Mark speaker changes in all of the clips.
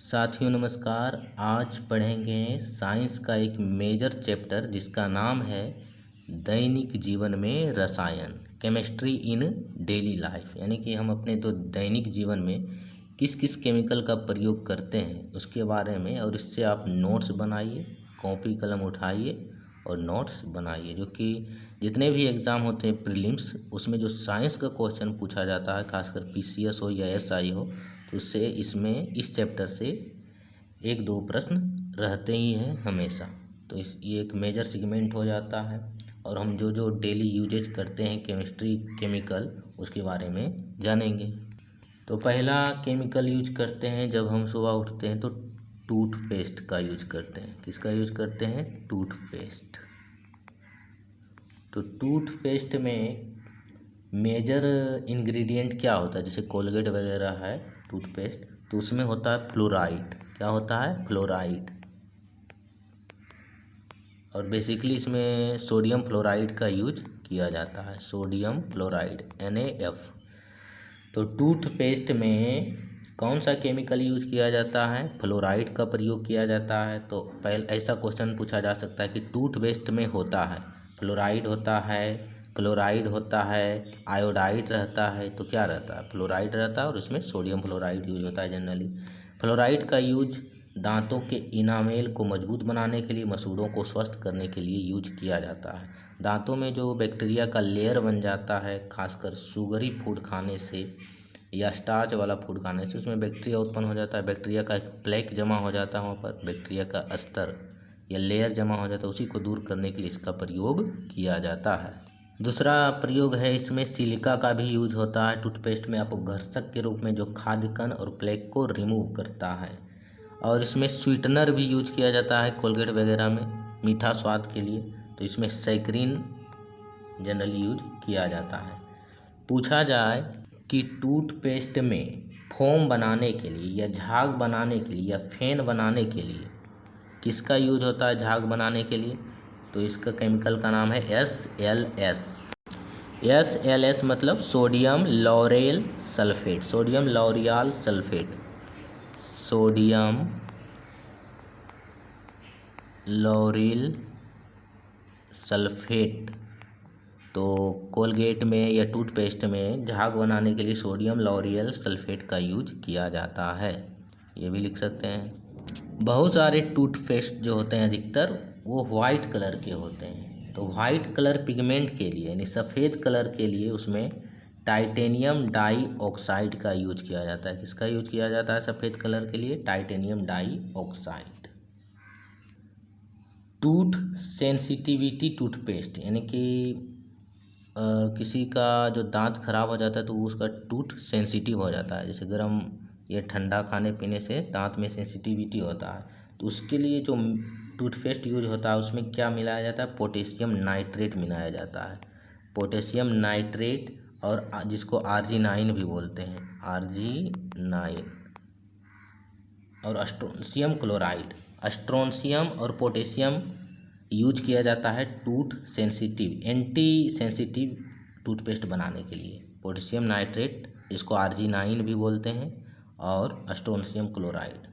Speaker 1: साथियों नमस्कार। आज पढ़ेंगे साइंस का एक मेजर चैप्टर जिसका नाम है दैनिक जीवन में रसायन, केमिस्ट्री इन डेली लाइफ। यानी कि हम अपने दैनिक जीवन में किस किस केमिकल का प्रयोग करते हैं उसके बारे में, और इससे आप नोट्स बनाइए, कॉपी कलम उठाइए और नोट्स बनाइए। जो कि जितने भी एग्ज़ाम होते हैं प्रीलिम्स, उसमें जो साइंस का क्वेश्चन पूछा जाता है, खासकर पीसीएस हो या एसआई हो, तो उससे इसमें इस चैप्टर से एक दो प्रश्न रहते ही हैं हमेशा। तो ये एक मेजर सेगमेंट हो जाता है और हम जो जो डेली यूजेज करते हैं केमिस्ट्री केमिकल, उसके बारे में जानेंगे। तो पहला केमिकल यूज करते हैं जब हम सुबह उठते हैं तो टूथपेस्ट का यूज करते हैं। किसका यूज करते हैं? टूथपेस्ट। तो टूथपेस्ट में मेजर इंग्रेडिएंट क्या होता है? जैसे कोलगेट वगैरह है टूथपेस्ट, तो उसमें होता है फ्लोराइड। क्या होता है? फ्लोराइड। और बेसिकली इसमें सोडियम फ्लोराइड का यूज किया जाता है, सोडियम फ्लोराइड NaF। तो टूथपेस्ट में कौन सा केमिकल यूज किया जाता है? फ्लोराइड का प्रयोग किया जाता है। तो पहले ऐसा क्वेश्चन पूछा जा सकता है कि टूथपेस्ट में होता है फ्लोराइड, होता है क्लोराइड, होता है आयोडाइड रहता है, तो क्या रहता है? फ्लोराइड रहता है और उसमें सोडियम फ्लोराइड यूज होता है जनरली। फ्लोराइड का यूज दांतों के इनामेल को मजबूत बनाने के लिए, मसूड़ों को स्वस्थ करने के लिए यूज किया जाता है। दांतों में जो बैक्टीरिया का लेयर बन जाता है, खासकर शुगरी फूड खाने से या स्टार्च वाला फूड खाने से, उसमें बैक्टीरिया उत्पन्न हो जाता है। बैक्टीरिया का एक प्लेक जमा हो जाता है, वहाँ पर बैक्टीरिया का स्तर या लेयर जमा हो जाता है, उसी को दूर करने के लिए इसका प्रयोग किया जाता है। दूसरा प्रयोग है, इसमें सिलिका का भी यूज होता है टूथपेस्ट में, अपघर्षक के रूप में, जो खाद्य कण और प्लेक को रिमूव करता है। और इसमें स्वीटनर भी यूज किया जाता है कोलगेट वगैरह में, मीठा स्वाद के लिए, तो इसमें सैकरीन जनरली यूज किया जाता है। पूछा जाए कि टूथपेस्ट में फोम बनाने के लिए या झाग बनाने के लिए या फेन बनाने के लिए किसका यूज होता है? झाग बनाने के लिए, तो इसका केमिकल का नाम है SLS। SLS मतलब sodium lauryl sulphate, sodium लॉरियाल sulphate, sodium lauryl sulphate. तो कोलगेट में या टूथपेस्ट में झाग बनाने के लिए सोडियम लॉरियल सल्फेट का यूज किया जाता है, ये भी लिख सकते हैं। बहुत सारे टूथपेस्ट जो होते हैं अधिकतर वो वाइट कलर के होते हैं। तो वाइट कलर पिगमेंट के लिए, यानी सफ़ेद कलर के लिए, उसमें टाइटेनियम डाई ऑक्साइड का यूज किया जाता है। किसका यूज किया जाता है सफ़ेद कलर के लिए? Titanium dioxide. Tooth sensitivity toothpaste, यानी कि किसी का जो दांत खराब हो जाता है तो उसका टूथ सेंसिटिव हो जाता है, जैसे गर्म या ठंडा खाने पीने से दांत में सेंसिटिविटी होता है, तो उसके लिए जो टूथपेस्ट यूज होता है उसमें क्या मिलाया जाता है? पोटेशियम नाइट्रेट मिलाया जाता है। पोटेशियम नाइट्रेट, और जिसको Arginine भी बोलते हैं, Arginine। और स्ट्रोंशियम क्लोराइड, स्ट्रोंशियम और पोटेशियम यूज किया जाता है tooth sensitive, anti sensitive toothpaste बनाने के लिए। पोटेशियम नाइट्रेट, जिसको Arginine भी बोलते हैं, और स्ट्रोंशियम क्लोराइड।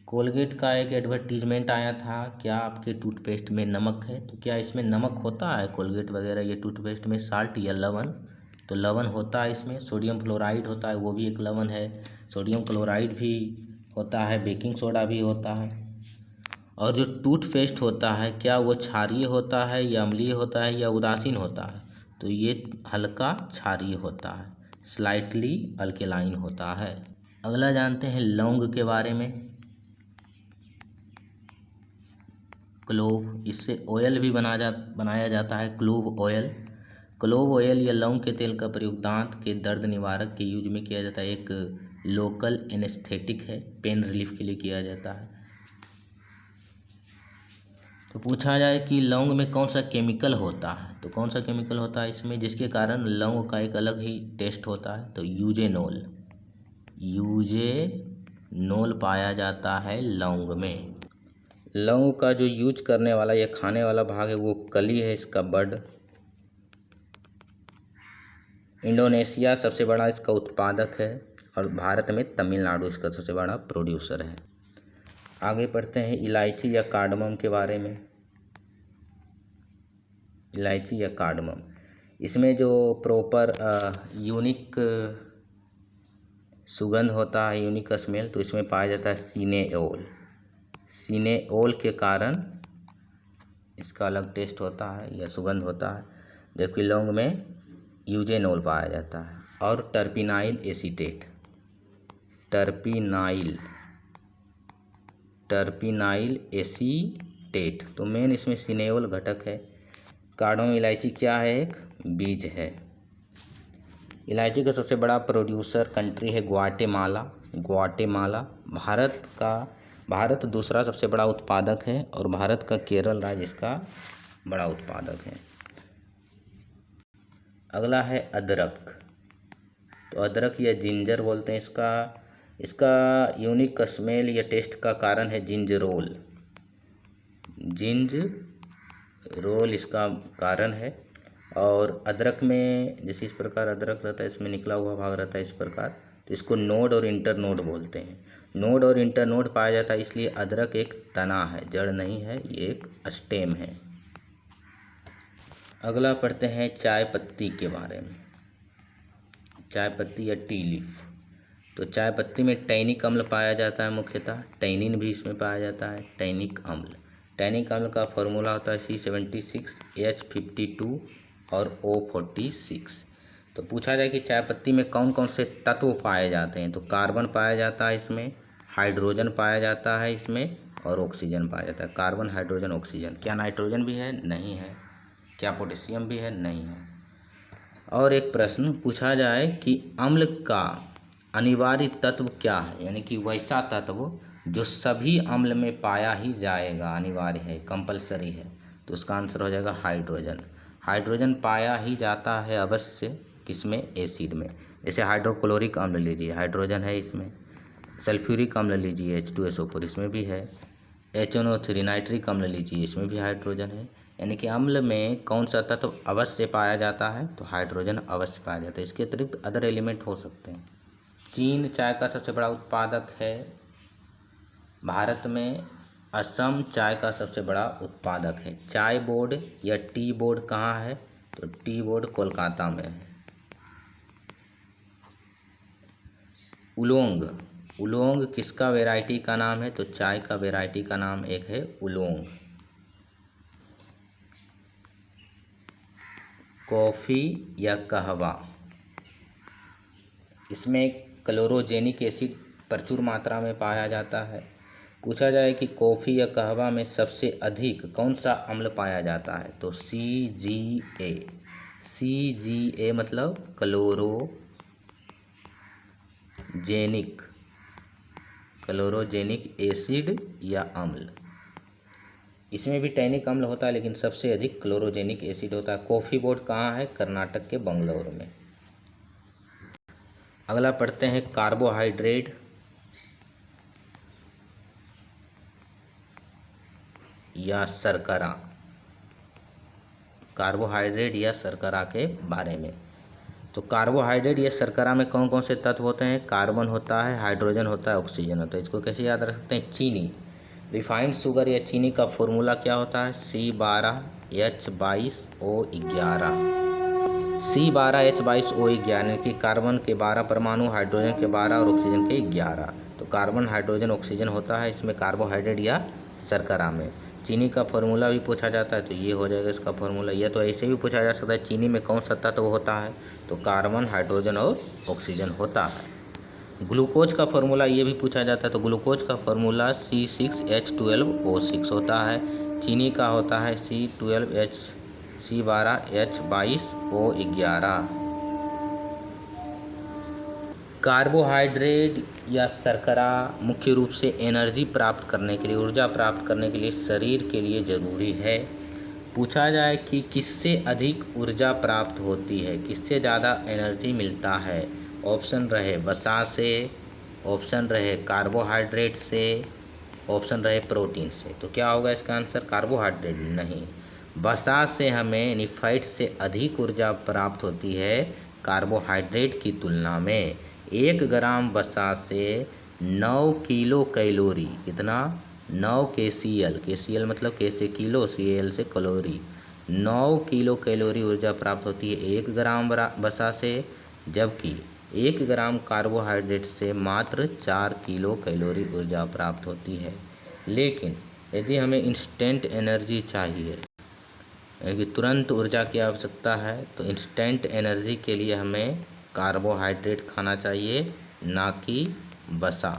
Speaker 1: कोलगेट का एक एडवर्टीजमेंट आया था, क्या आपके टूथपेस्ट में नमक है? तो क्या इसमें नमक होता है कोलगेट वगैरह ये टूथपेस्ट में, साल्ट या लवण? तो लवण होता है इसमें, सोडियम फ्लोराइड होता है, वो भी एक लवण है। सोडियम क्लोराइड भी होता है, बेकिंग सोडा भी होता है। और जो टूथपेस्ट होता है, क्या वो क्षारीय होता है या अम्लीय होता है या उदासीन होता है? तो ये हल्का क्षारीय होता है, स्लाइटली अल्केलाइन होता है। अगला जानते हैं लौंग के बारे में। क्लोव, इससे ऑयल भी बनाया जाता है, क्लोव ऑयल। क्लोव ऑयल या लौंग के तेल का प्रयोग दांत के दर्द निवारक के यूज में किया जाता है। एक लोकल एनेस्थेटिक है, पेन रिलीफ के लिए किया जाता है। तो पूछा जाए कि लौंग में कौन सा केमिकल होता है, तो कौन सा केमिकल होता है इसमें जिसके कारण लौंग का एक अलग ही टेस्ट होता है? तो यूजेनोल, यूजेनोल पाया जाता है लौंग में। लौंग का जो यूज करने वाला या खाने वाला भाग है वो कली है, इसका बड। इंडोनेशिया सबसे बड़ा इसका उत्पादक है। और भारत में तमिलनाडु इसका सबसे बड़ा प्रोड्यूसर है। आगे पढ़ते हैं इलायची या कार्डमम के बारे में। इलायची या कार्डमम, इसमें जो प्रॉपर यूनिक सुगंध होता है, यूनिक स्मेल, तो इसमें पाया जाता है सिनेओल। सिनेओल के कारण इसका अलग टेस्ट होता है या सुगंध होता है, जबकि लौंग में यूजेनोल पाया जाता है। और टर्पिनाइल एसीटेट, टर्पिनाइल एसीटेट, तो मेन इसमें सिनेओल घटक है। कार्डमम इलायची क्या है? एक बीज है। इलायची का सबसे बड़ा प्रोड्यूसर कंट्री है ग्वाटेमाला। भारत दूसरा सबसे बड़ा उत्पादक है और भारत का केरल राज्य इसका बड़ा उत्पादक है। अगला है अदरक। तो अदरक या जिंजर बोलते हैं इसका यूनिक स्मेल या टेस्ट का कारण है जिंजरोल इसका कारण है। और अदरक में जैसे इस प्रकार अदरक रहता है, इसमें निकला हुआ भाग रहता है इस प्रकार, तो इसको नोड और इंटरनोड बोलते हैं। नोड और इंटरनोड पाया जाता है, इसलिए अदरक एक तना है, जड़ नहीं है, ये एक स्टेम है। अगला पढ़ते हैं चाय पत्ती के बारे में। चाय पत्ती या टी लीफ, तो चाय पत्ती में टैनिक अम्ल पाया जाता है, मुख्यतः टैनिन भी इसमें पाया जाता है। टैनिक अम्ल का फॉर्मूला होता है C76H52 और O46। तो पूछा जाए कि चाय पत्ती में कौन कौन से तत्व पाए जाते हैं, तो कार्बन पाया जाता है इसमें, हाइड्रोजन पाया जाता है इसमें, और ऑक्सीजन पाया जाता है। Carbon, hydrogen, oxygen. क्या नाइट्रोजन भी है? नहीं है। क्या पोटेशियम भी है? नहीं है। और एक प्रश्न पूछा जाए कि अम्ल का अनिवार्य तत्व क्या है, यानी कि वैसा तत्व जो सभी अम्ल में पाया ही जाएगा, अनिवार्य है, कंपलसरी है, तो उसका आंसर हो जाएगा हाइड्रोजन। हाइड्रोजन पाया ही जाता है अवश्य, किसमें? एसिड में। जैसे हाइड्रोक्लोरिक अम्ल लीजिए, हाइड्रोजन है इसमें। सल्फ्यूरिक अम्ल लीजिए, H2SO4, इसमें भी है। HNO3 नाइट्रिक अम्ल लीजिए, इसमें भी हाइड्रोजन है। यानी कि अम्ल में कौन सा तत्व अवश्य पाया जाता है, तो हाइड्रोजन अवश्य पाया जाता है। इसके अतिरिक्त अदर एलिमेंट हो सकते हैं। चीन चाय का सबसे बड़ा उत्पादक है। भारत में असम चाय का सबसे बड़ा उत्पादक है। चाय बोर्ड या टी बोर्ड कहाँ है, तो टी बोर्ड कोलकाता में है। उलोंग किसका वैरायटी का नाम है, तो चाय का वैरायटी का नाम एक है उलोंग। कॉफ़ी या कहवा, इसमें क्लोरोजेनिक एसिड प्रचुर मात्रा में पाया जाता है। पूछा जाए कि कॉफ़ी या कहवा में सबसे अधिक कौन सा अम्ल पाया जाता है, तो CGA मतलब क्लोरोजेनिक एसिड या अम्ल। इसमें भी टैनिक अम्ल होता है, लेकिन सबसे अधिक क्लोरोजेनिक एसिड होता है। कॉफ़ी बोर्ड कहाँ है? कर्नाटक के बंगलौर में। अगला पढ़ते हैं कार्बोहाइड्रेट या शर्करा। कार्बोहाइड्रेट या शर्करा के बारे में, तो कार्बोहाइड्रेट या शर्करा में कौन कौन से तत्व होते हैं? कार्बन होता है, हाइड्रोजन होता है, ऑक्सीजन होता है। इसको कैसे याद रख सकते हैं? चीनी, रिफाइंड शुगर या चीनी का फॉर्मूला क्या होता है? C12H22O11। C12H22O11 यानी कि कार्बन के 12 परमाणु, हाइड्रोजन के 12 और ऑक्सीजन के 11। तो कार्बन, हाइड्रोजन, ऑक्सीजन होता है इसमें कार्बोहाइड्रेट या शर्करा में। चीनी का फॉर्मूला भी पूछा जाता है, तो ये हो जाएगा इसका फॉर्मूला। या तो ऐसे भी पूछा जा सकता है, चीनी में कौन सा तत्व होता है, तो कार्बन, हाइड्रोजन और ऑक्सीजन होता है। ग्लूकोज का फॉर्मूला ये भी पूछा जाता है, तो ग्लूकोज का फॉर्मूला C6H12O6 होता है। चीनी का होता है C12H22O11। कार्बोहाइड्रेट या शर्करा मुख्य रूप से एनर्जी प्राप्त करने के लिए, ऊर्जा प्राप्त करने के लिए शरीर के लिए ज़रूरी है। पूछा जाए कि किससे अधिक ऊर्जा प्राप्त होती है, किससे ज़्यादा एनर्जी मिलता है, ऑप्शन रहे वसा से, ऑप्शन रहे कार्बोहाइड्रेट से, ऑप्शन रहे प्रोटीन से, तो क्या होगा इसका आंसर? कार्बोहाइड्रेट नहीं, वसा से हमें यानी फैट से अधिक ऊर्जा प्राप्त होती है कार्बोहाइड्रेट की तुलना में। 1 ग्राम वसा से 9 किलो कैलोरी, कितना 9 KCl, KCl मतलब K से किलो, Cl से कैलोरी, 9 किलो कैलोरी ऊर्जा प्राप्त होती है 1 ग्राम वसा से, जबकि 1 ग्राम कार्बोहाइड्रेट से मात्र 4 किलो कैलोरी ऊर्जा प्राप्त होती है। लेकिन यदि हमें इंस्टेंट एनर्जी चाहिए, यानी कि तुरंत ऊर्जा की आवश्यकता है, तो इंस्टेंट एनर्जी के लिए हमें कार्बोहाइड्रेट खाना चाहिए, ना कि वसा,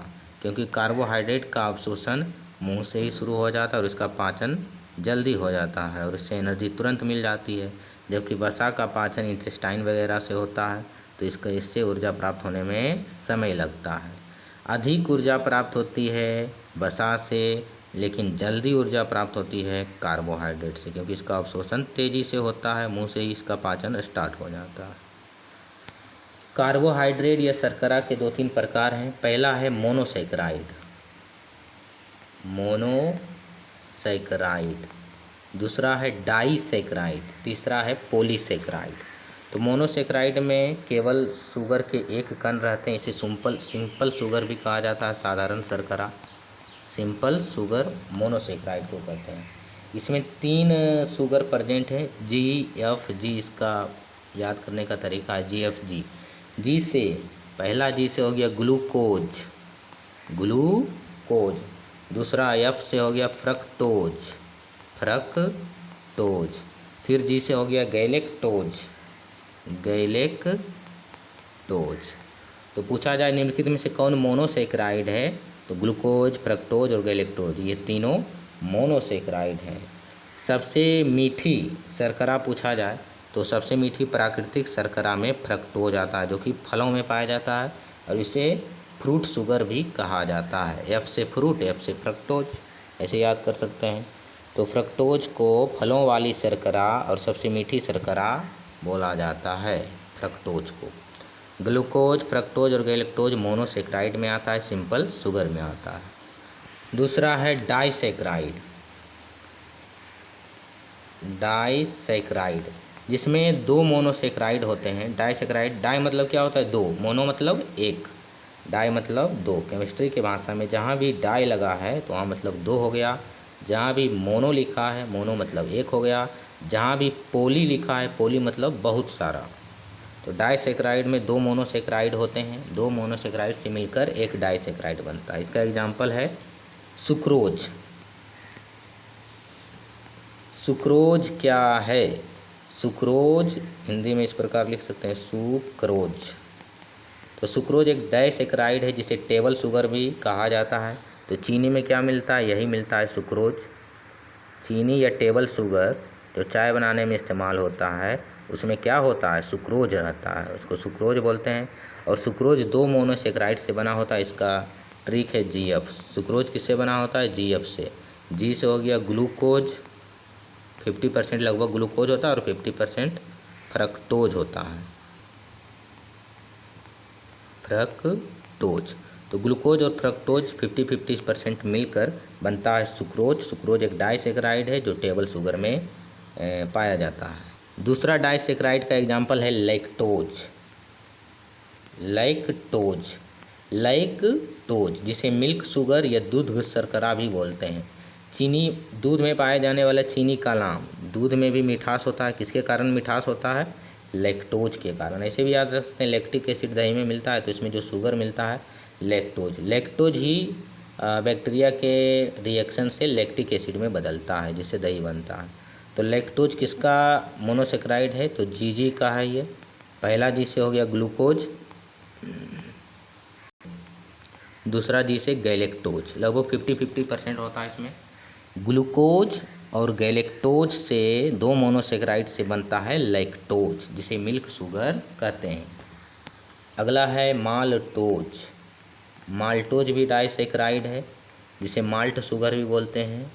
Speaker 1: क्योंकि कार्बोहाइड्रेट का अवशोषण मुंह से ही शुरू हो जाता है और इसका पाचन जल्दी हो जाता है और इससे एनर्जी तुरंत मिल जाती है, जबकि वसा का पाचन इंटेस्टाइन वगैरह से होता है, तो इससे ऊर्जा प्राप्त होने में समय लगता है। अधिक ऊर्जा प्राप्त होती है वसा से, लेकिन जल्दी ऊर्जा प्राप्त होती है कार्बोहाइड्रेट से, क्योंकि इसका अवशोषण तेज़ी से होता है, मुंह से ही इसका पाचन स्टार्ट हो जाता है। कार्बोहाइड्रेट या शर्करा के 2-3 प्रकार हैं। पहला है मोनोसैकराइड, मोनोसैकराइड, दूसरा है डाइसैकराइड, तीसरा है पॉलीसैकराइड। तो मोनोसैकराइड में केवल शुगर के एक कण रहते हैं, इसे सिंपल शुगर भी कहा जाता है, साधारण शर्करा, सिंपल शुगर मोनोसैकराइड को कहते हैं। इसमें 3 शुगर प्रेजेंट है, GFG, इसका याद करने का तरीका है GFG। जी से, पहला जी से हो गया ग्लूकोज, ग्लूकोज, दूसरा F से हो गया फ्रक्टोज, फ्रक्टोज, फिर जी से हो गया गैलेक्टोज, गैलेक्टोज। तो पूछा जाए निम्नलिखित में से कौन मोनोसैकराइड है, तो ग्लूकोज, फ्रक्टोज और गैलेक्टोज, ये तीनों मोनोसैकराइड हैं। सबसे मीठी शर्करा पूछा जाए तो सबसे मीठी प्राकृतिक शर्करा में फ्रक्टोज आता है, जो कि फलों में पाया जाता है और इसे फ्रूट शुगर भी कहा जाता है। F से फ्रूट, F से फ्रक्टोज, ऐसे याद कर सकते हैं। तो फ्रक्टोज को फलों वाली शर्करा और सबसे मीठी शर्करा बोला जाता है, फ्रक्टोज को। ग्लूकोज, फ्रक्टोज और गैलेक्टोज मोनोसैकराइड में आता है, सिंपल शुगर में आता है। दूसरा है डाइसैकराइड, डाइसैकराइड, जिसमें 2 मोनोसैकराइड होते हैं। डाइसैकराइड, डाई मतलब क्या होता है 2, मोनो मतलब 1, डाई मतलब 2। केमिस्ट्री की भाषा में जहाँ भी डाई लगा है तो वहाँ मतलब 2 हो गया, जहाँ भी मोनो लिखा है मोनो मतलब 1 हो गया, जहाँ भी पोली लिखा है पोली मतलब बहुत सारा। तो डाइसैकराइड में 2 मोनोसैकराइड होते हैं, 2 मोनोसैकराइड से मिलकर एक डाइसैकराइड बनता है। इसका एग्जाम्पल है सुक्रोज। सुक्रोज क्या है? सुक्रोज हिंदी में इस प्रकार लिख सकते हैं, सुक्रोज। तो सुक्रोज एक डाइसैकराइड है जिसे टेबल शुगर भी कहा जाता है। तो चीनी में क्या मिलता है? यही मिलता है, सुक्रोज। चीनी या टेबल शुगर जो चाय बनाने में इस्तेमाल होता है उसमें क्या होता है? सुक्रोज रहता है, उसको सुक्रोज बोलते हैं। और सुक्रोज 2 मोनोसैकराइड से बना होता है। इसका ट्रिक है GF। सुक्रोज किससे बना होता है? GF से। जी से हो गया ग्लूकोज, 50% लगभग ग्लूकोज होता है और 50% फ्रक्टोज होता है, फ्रक्टोज। तो ग्लूकोज और फ्रक्टोज 50-50% मिलकर बनता है सुक्रोज। सुक्रोज एक डाइसैकराइड है जो टेबल शुगर में पाया जाता है। दूसरा डाइसैकराइड का एग्जाम्पल है लैक्टोज। लैक्टोज, लैक्टोज जिसे मिल्क शुगर या दूध शर्करा भी बोलते हैं। चीनी, दूध में पाए जाने वाला चीनी का नाम, दूध में भी मिठास होता है। किसके कारण मिठास होता है? लैक्टोज के कारण। ऐसे भी याद रख सकते हैं, लैक्टिक एसिड दही में मिलता है तो इसमें जो शुगर मिलता है लैक्टोज। लैक्टोज ही बैक्टीरिया के रिएक्शन से लैक्टिक एसिड में बदलता है जिससे दही बनता है। तो लैक्टोज किसका मोनोसैकराइड है? तो जी का है ये। पहला जी से हो गया ग्लूकोज, दूसरा जी से गैलेक्टोज। लगभग 50-50% होता है इसमें। ग्लूकोज और गैलेक्टोज से 2 मोनोसैकराइड से बनता है लैक्टोज जिसे मिल्क शुगर कहते हैं। अगला है माल्टोज। माल्टोज भी डाइसैकराइड है जिसे माल्ट शुगर भी बोलते हैं।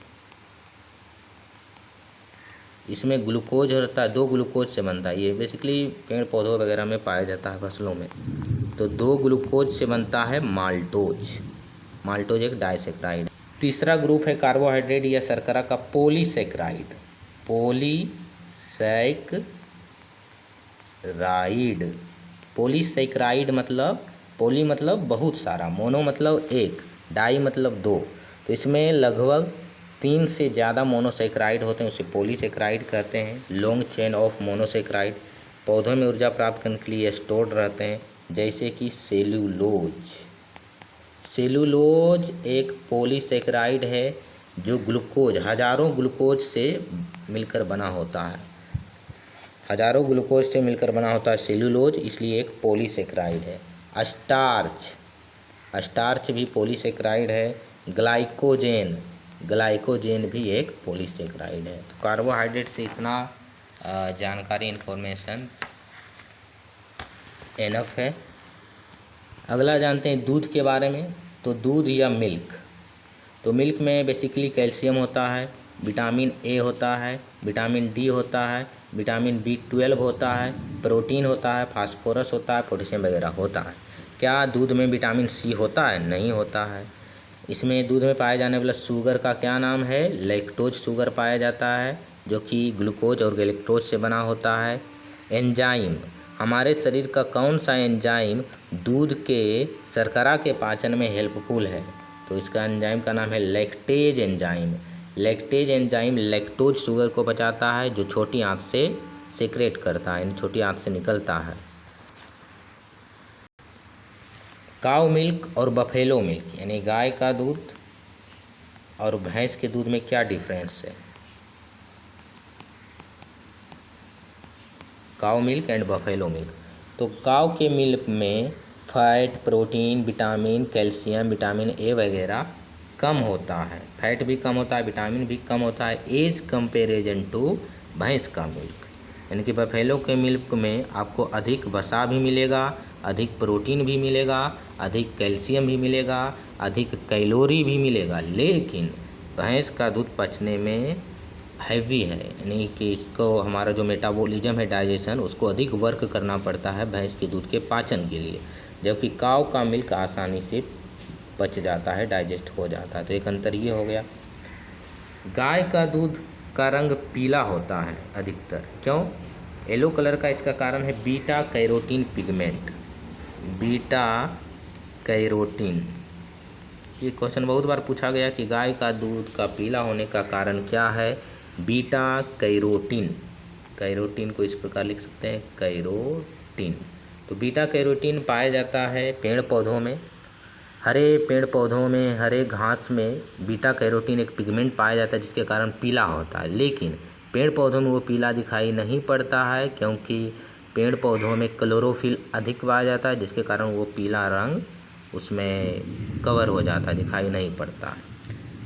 Speaker 1: इसमें ग्लूकोज रहता है, 2 ग्लूकोज से बनता है। ये बेसिकली पेड़ पौधों वगैरह में पाया जाता है, फसलों में। तो 2 ग्लूकोज से बनता है माल्टोज। माल्टोज एक डाइसैकराइड है। तीसरा ग्रुप है कार्बोहाइड्रेट या शर्करा का, पॉलीसैकराइड। पॉलीसैकराइड, पॉलीसैकराइड मतलब पोली मतलब बहुत सारा, मोनो मतलब एक, डाई मतलब दो। तो इसमें लगभग 3 से ज़्यादा मोनोसेक्राइड होते हैं, उसे पॉलीसेक्राइड कहते हैं। लॉन्ग चेन ऑफ मोनोसेक्राइड पौधों में ऊर्जा प्राप्त करने के लिए स्टोर्ड रहते हैं, जैसे कि सेल्यूलोज। सेल्यूलोज एक पॉलीसेक्राइड है जो ग्लूकोज, हजारों ग्लूकोज से मिलकर बना होता है, हजारों ग्लूकोज से मिलकर बना होता है सेल्यूलोज, इसलिए एक पॉलीसेक्राइड है। स्टार्च, स्टार्च भी पॉलीसेक्राइड है। ग्लाइकोजेन, ग्लाइकोजेन भी एक पॉलीसेक्राइड है। तो कार्बोहाइड्रेट से इतना जानकारी, इन्फॉर्मेशन एनफ है। अगला जानते हैं दूध के बारे में। तो दूध या मिल्क, तो मिल्क में बेसिकली कैल्शियम होता है, विटामिन ए होता है, विटामिन डी होता है, विटामिन B12 होता है, प्रोटीन होता है, फास्फोरस होता है, पोटेशियम वगैरह होता है। क्या दूध में विटामिन सी होता है? नहीं होता है। इसमें दूध में पाए जाने वाला शुगर का क्या नाम है? लैक्टोज शुगर पाया जाता है, जो कि ग्लूकोज और गैलेक्टोज से बना होता है। एंजाइम, हमारे शरीर का कौन सा एंजाइम दूध के शर्करा के पाचन में हेल्पफुल है? तो इसका एंजाइम का नाम है lactase enzyme. Lactase enzyme lactose sugar को बचाता है, जो छोटी आंत से सेक्रेट करता है, यानी छोटी आंत से निकलता है। काऊ मिल्क और बफेलो मिल्क, यानी गाय का दूध और भैंस के दूध में क्या डिफरेंस है? काऊ मिल्क एंड बफेलो मिल्क। तो काऊ के मिल्क में fat, protein, vitamin, calcium, vitamin A वगैरह कम होता है, फैट भी कम होता है, विटामिन भी कम होता है एज कंपेरिजन टू भैंस का मिल्क। यानी कि बफेलो के मिल्क में आपको अधिक वसा भी मिलेगा, अधिक प्रोटीन भी मिलेगा, अधिक कैल्शियम भी मिलेगा, अधिक कैलोरी भी मिलेगा, लेकिन भैंस का दूध पचने में हैवी है, यानी कि इसको हमारा जो मेटाबॉलिज्म है, डाइजेशन, उसको अधिक वर्क करना पड़ता है भैंस के दूध के पाचन के लिए, जबकि काऊ का मिल्क आसानी से पच जाता है, डाइजेस्ट हो जाता है। तो एक अंतर ये हो गया। गाय का दूध का रंग पीला होता है अधिकतर, क्यों? येलो कलर का इसका कारण है beta carotene pigment. Beta carotene, ये क्वेश्चन बहुत बार पूछा गया कि गाय का दूध का पीला होने का कारण क्या है? Beta carotene. कैरोटीन को इस प्रकार लिख सकते हैं, कैरोटीन। तो बीटा कैरोटीन पाया जाता है पेड़ पौधों में, हरे पेड़ पौधों में, हरे घास में बीटा कैरोटीन एक पिगमेंट पाया जाता है जिसके कारण पीला होता है। लेकिन पेड़ पौधों में वो पीला दिखाई नहीं पड़ता है, क्योंकि पेड़ पौधों में क्लोरोफिल अधिक पाया जाता है, जिसके कारण वो पीला रंग उसमें कवर हो जाता है, दिखाई नहीं पड़ता है।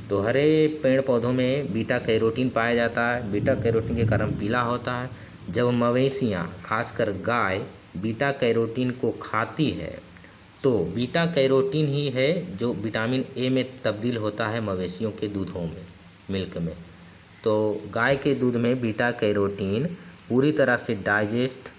Speaker 1: तो हरे पेड़ पौधों में बीटा कैरोटीन पाया जाता है, बीटा कैरोटीन के कारण पीला होता है। जब मवेशियाँ, खासकर गाय, बीटा कैरोटीन को खाती है तो बीटा कैरोटीन ही है जो विटामिन ए में तब्दील होता है मवेशियों के दूधों में, मिल्क में। तो गाय के दूध में बीटा कैरोटीन पूरी तरह से डाइजेस्ट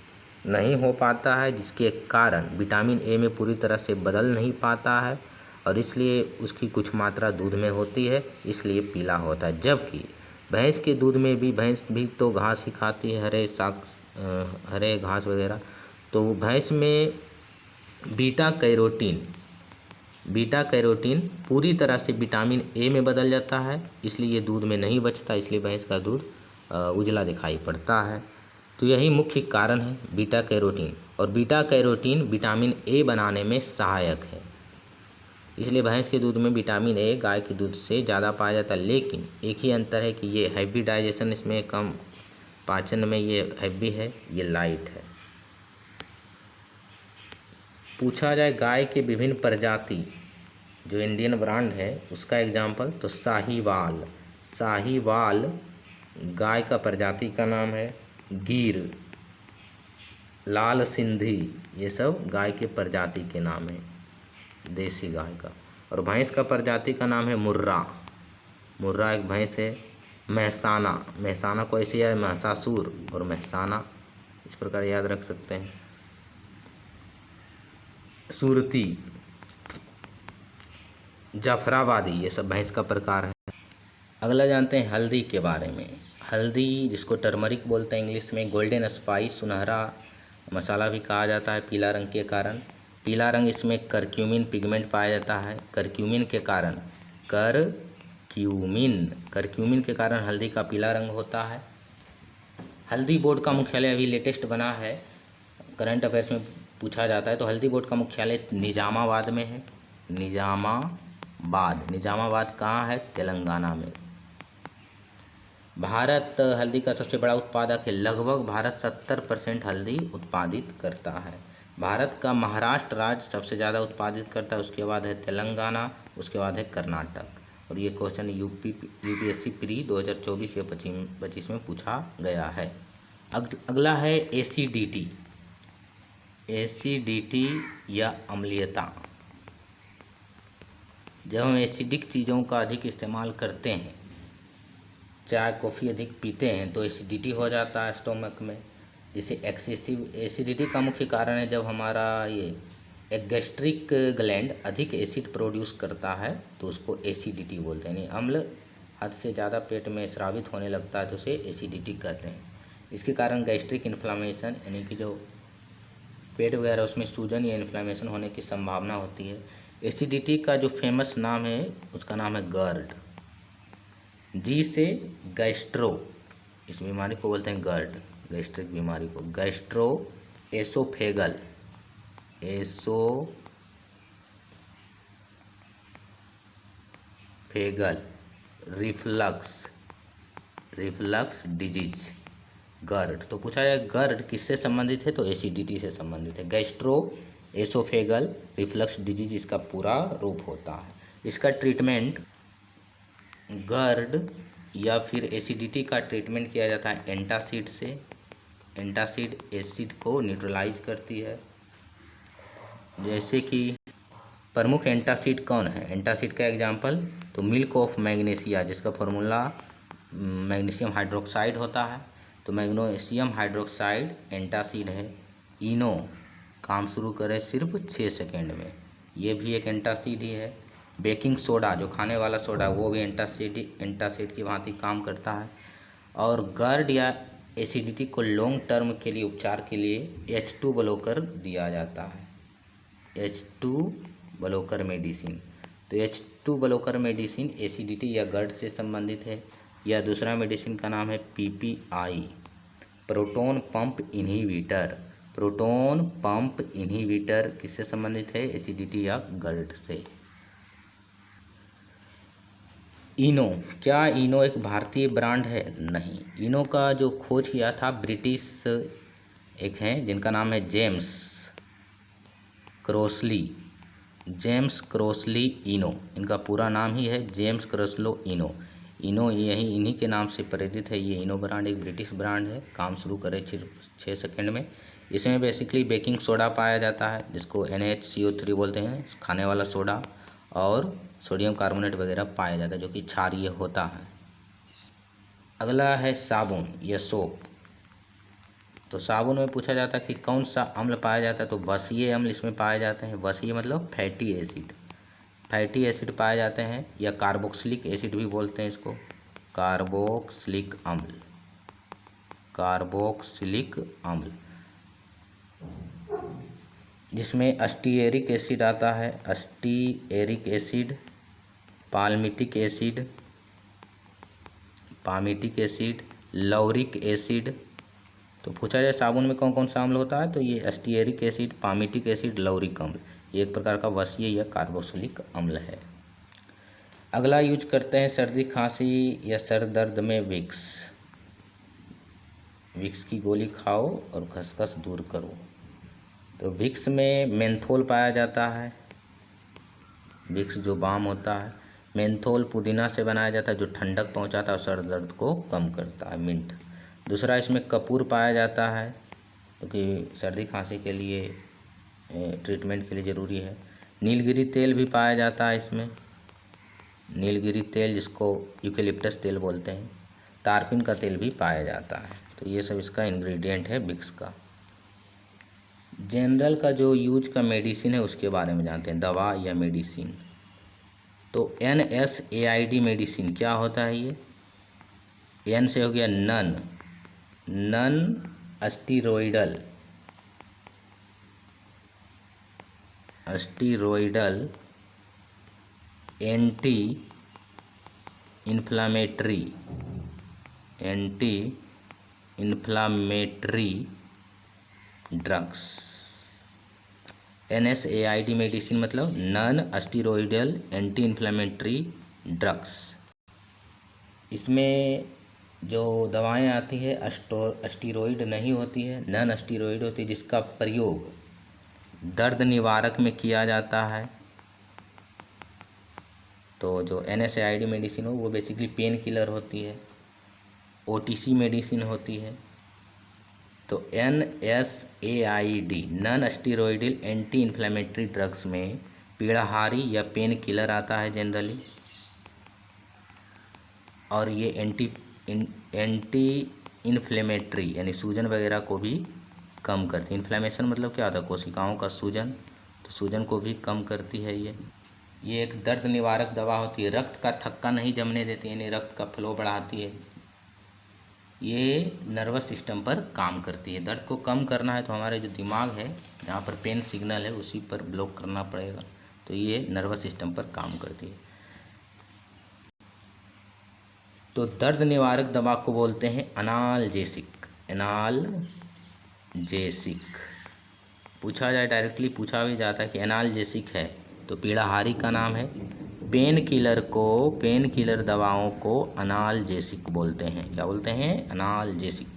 Speaker 1: नहीं हो पाता है, जिसके कारण विटामिन ए में पूरी तरह से बदल नहीं पाता है, और इसलिए उसकी कुछ मात्रा दूध में होती है, इसलिए पीला होता है। जबकि भैंस के दूध में भी, भैंस भी तो घास ही खाती है, हरे साग, हरे घास वगैरह, तो भैंस में बीटा कैरोटीन पूरी तरह से विटामिन ए में बदल जाता है, इसलिए ये दूध में नहीं बचता, इसलिए भैंस का दूध उजला दिखाई पड़ता है। तो यही मुख्य कारण है बीटा कैरोटीन, और बीटा कैरोटीन विटामिन ए बनाने में सहायक है, इसलिए भैंस के दूध में विटामिन ए गाय के दूध से ज़्यादा पाया जाता है। लेकिन एक ही अंतर है कि ये हैवी डाइजेशन, इसमें कम पाचन में ये हैवी है, ये लाइट है। पूछा जाए गाय के विभिन्न प्रजाति, जो इंडियन ब्रांड है उसका एग्जाम्पल, तो साहीवाल। साहीवाल गाय का प्रजाति का नाम है। गिर, लाल सिंधी, ये सब गाय के प्रजाति के नाम है देसी गाय का। और भैंस का प्रजाति का नाम है मुर्रा। मुर्रा एक भैंस है। महसाना, महसाना को ऐसे याद, महसासुर और महसाना इस प्रकार याद रख सकते हैं। सुरती, जाफराबादी, ये सब भैंस का प्रकार है। अगला जानते हैं हल्दी के बारे में। हल्दी, जिसको टर्मरिक बोलते हैं इंग्लिश में, गोल्डन स्पाइस, सुनहरा मसाला भी कहा जाता है पीला रंग के कारण। पीला रंग इसमें करक्यूमिन पिगमेंट पाया जाता है। करक्यूमिन के कारण हल्दी का पीला रंग होता है। हल्दी बोर्ड का मुख्यालय अभी लेटेस्ट बना है, करंट अफेयर्स में पूछा जाता है। तो हल्दी बोर्ड का मुख्यालय निजामाबाद में है। निजामाबाद कहाँ है? तेलंगाना में। भारत हल्दी का सबसे बड़ा उत्पादक है। लगभग भारत 70% हल्दी उत्पादित करता है। भारत का महाराष्ट्र राज्य सबसे ज़्यादा उत्पादित करता है, उसके बाद है तेलंगाना, उसके बाद है कर्नाटक। और ये क्वेश्चन यूपीएससी प्री 2024 या 25 में पूछा गया है। अगला है एसिडिटी। एसिडिटी या अम्लीयता। जब हम एसिडिक चीज़ों का अधिक इस्तेमाल करते हैं, चाय कॉफ़ी अधिक पीते हैं, तो एसिडिटी हो जाता है स्टोमक में, जिसे एक्सेसिव एसिडिटी का मुख्य कारण है जब हमारा एक गैस्ट्रिक ग्लैंड अधिक एसिड प्रोड्यूस करता है तो उसको एसिडिटी बोलते हैं। यानी अम्ल हद से ज़्यादा पेट में स्रावित होने लगता है तो उसे एसिडिटी कहते हैं। इसके कारण गैस्ट्रिक इन्फ्लामेशन यानी कि जो पेट वगैरह उसमें सूजन या इन्फ्लामेशन होने की संभावना होती है। एसिडिटी का जो फेमस नाम है उसका नाम है गर्ड। जी से गैस्ट्रो, इस बीमारी को बोलते हैं गर्ड, गैस्ट्रिक बीमारी को। Gastro oesophageal reflux disease, GERD. तो पूछा जाए गर्ड किससे संबंधित है, तो एसिडिटी से संबंधित है। गैस्ट्रो एसोफेगल रिफ्लक्स डिजीज इसका पूरा रूप होता है। इसका ट्रीटमेंट, गर्ड या फिर एसिडिटी का ट्रीटमेंट किया जाता है एंटासिड से। एंटासिड एसिड को न्यूट्रलाइज करती है। जैसे कि प्रमुख एंटासिड कौन है? एंटासिड का एग्जांपल तो मिल्क ऑफ मैग्नीशिया, जिसका फॉर्मूला मैग्नीशियम हाइड्रोक्साइड होता है। तो मैग्नीशियम हाइड्रोक्साइड एंटासिड है। इनो काम शुरू करे सिर्फ 6 सेकेंड में, ये भी एक एंटासिड ही है। बेकिंग सोडा, जो खाने वाला सोडा, वो भी एंटासिड की भांति काम करता है। और गर्ड या एसिडिटी को लॉन्ग टर्म के लिए उपचार के लिए H2 ब्लॉकर दिया जाता है। H2 blocker medicine. तो H2 ब्लॉकर मेडिसिन एसिडिटी या गर्ड से संबंधित है। या दूसरा मेडिसिन का नाम है PPI, proton pump inhibitor. Proton pump inhibitor किससे संबंधित है? एसिडिटी या गर्ड से। इनो, क्या इनो एक भारतीय ब्रांड है? नहीं। इनो का जो खोज किया था ब्रिटिश एक हैं जिनका नाम है जेम्स क्रोसली इनो। इनका पूरा नाम ही है जेम्स क्रोसलो इनो। इनो इन्हीं के नाम से प्रेरित है। ये इनो ब्रांड एक ब्रिटिश ब्रांड है, काम शुरू करे सिर्फ 6 सेकेंड में। इसमें बेसिकली बेकिंग सोडा पाया जाता है, जिसको NaCO3 बोलते हैं, खाने वाला सोडा, और सोडियम कार्बोनेट वगैरह पाया जाता है जो कि क्षारीय होता है। अगला है साबुन या सोप। तो साबुन में पूछा जाता है कि कौन सा अम्ल पाया जाता है, तो वसीय अम्ल इसमें पाए जाते हैं। वसीय मतलब फैटी एसिड पाए जाते हैं, या कार्बोक्सिलिक एसिड भी बोलते हैं इसको, कार्बोक्सिलिक अम्ल, जिसमें अस्टिएरिक एसिड आता है। Stearic acid, palmitic acid, lauric acid. तो पूछा जाए साबुन में कौन कौन सा अम्ल होता है, तो ये अस्टिएरिक एसिड, पामिटिक एसिड, लौरिक अम्ल, ये एक प्रकार का वसीय या कार्बोक्सिलिक अम्ल है। अगला यूज करते हैं सर्दी खांसी या सर दर्द में विक्स की गोली खाओ और खसखस दूर करो। तो विक्स में मेंथोल पाया जाता है। विक्स जो बाम होता है, मेंथोल पुदीना से बनाया जाता है जो ठंडक पहुंचाता है और सर दर्द को कम करता है, मिंट। दूसरा इसमें कपूर पाया जाता है क्योंकि सर्दी खांसी के लिए ट्रीटमेंट के लिए ज़रूरी है। नीलगिरी तेल भी पाया जाता है इसमें, नीलगिरी तेल जिसको यूकेलिप्टस तेल बोलते हैं। तारपीन का तेल भी पाया जाता है। तो ये सब इसका इंग्रेडिएंट है विक्स का। जनरल का जो यूज का मेडिसिन है उसके बारे में जानते हैं, दवा या मेडिसिन। तो NSAID मेडिसिन क्या होता है? ये N से हो गया non steroidal steroidal anti inflammatory drugs. NSAID medicine मतलब non steroidal anti inflammatory drugs. इसमें जो दवाएं आती है स्टीरोइड नहीं होती है, नॉन स्टीरोइड होती है, जिसका प्रयोग दर्द निवारक में किया जाता है। तो जो NSAID मेडिसिन हो वो बेसिकली पेन किलर होती है, OTC मेडिसिन होती है। तो NSAID non steroidal anti inflammatory drugs में पीड़ाहारी या पेन किलर आता है जनरली, और ये एंटी इन्फ्लेमेटरी यानी सूजन वगैरह को भी कम करती है। इन्फ्लेमेशन मतलब क्या होता है, कोशिकाओं का सूजन, तो सूजन को भी कम करती है ये एक दर्द निवारक दवा होती है। रक्त का थक्का नहीं जमने देती है, यानी रक्त का फ्लो बढ़ाती है। ये नर्वस सिस्टम पर काम करती है। दर्द को कम करना है तो हमारे जो दिमाग है, जहाँ पर पेन सिग्नल है, उसी पर ब्लॉक करना पड़ेगा। तो ये नर्वस सिस्टम पर काम करती है। तो दर्द निवारक दवा को बोलते हैं एनाल्जेसिक। पूछा जाए, डायरेक्टली पूछा भी जाता है कि एनाल्जेसिक है तो पीड़ाहारी का नाम है। पेन किलर दवाओं को एनाल्जेसिक बोलते हैं। क्या बोलते हैं? एनाल्जेसिक।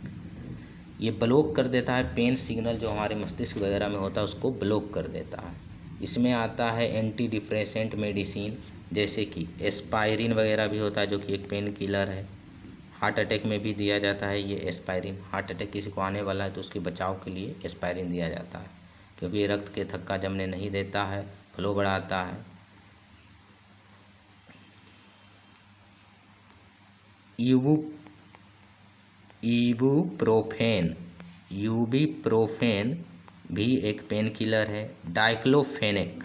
Speaker 1: ये ब्लॉक कर देता है पेन सिग्नल, जो हमारे मस्तिष्क वगैरह में होता है उसको ब्लॉक कर देता है। इसमें आता है एंटी डिप्रेसेंट मेडिसिन, जैसे कि एस्पायरिन वगैरह भी होता है, जो कि एक पेन किलर है। हार्ट अटैक में भी दिया जाता है ये एस्पायरिन। हार्ट अटैक किसी को आने वाला है तो उसके बचाव के लिए एस्पायरिन दिया जाता है, क्योंकि ये रक्त के थक्का जमने नहीं देता है, फ्लो बढ़ाता है। इबुप्रोफेन भी एक पेन किलर है। डाइक्लोफेनेक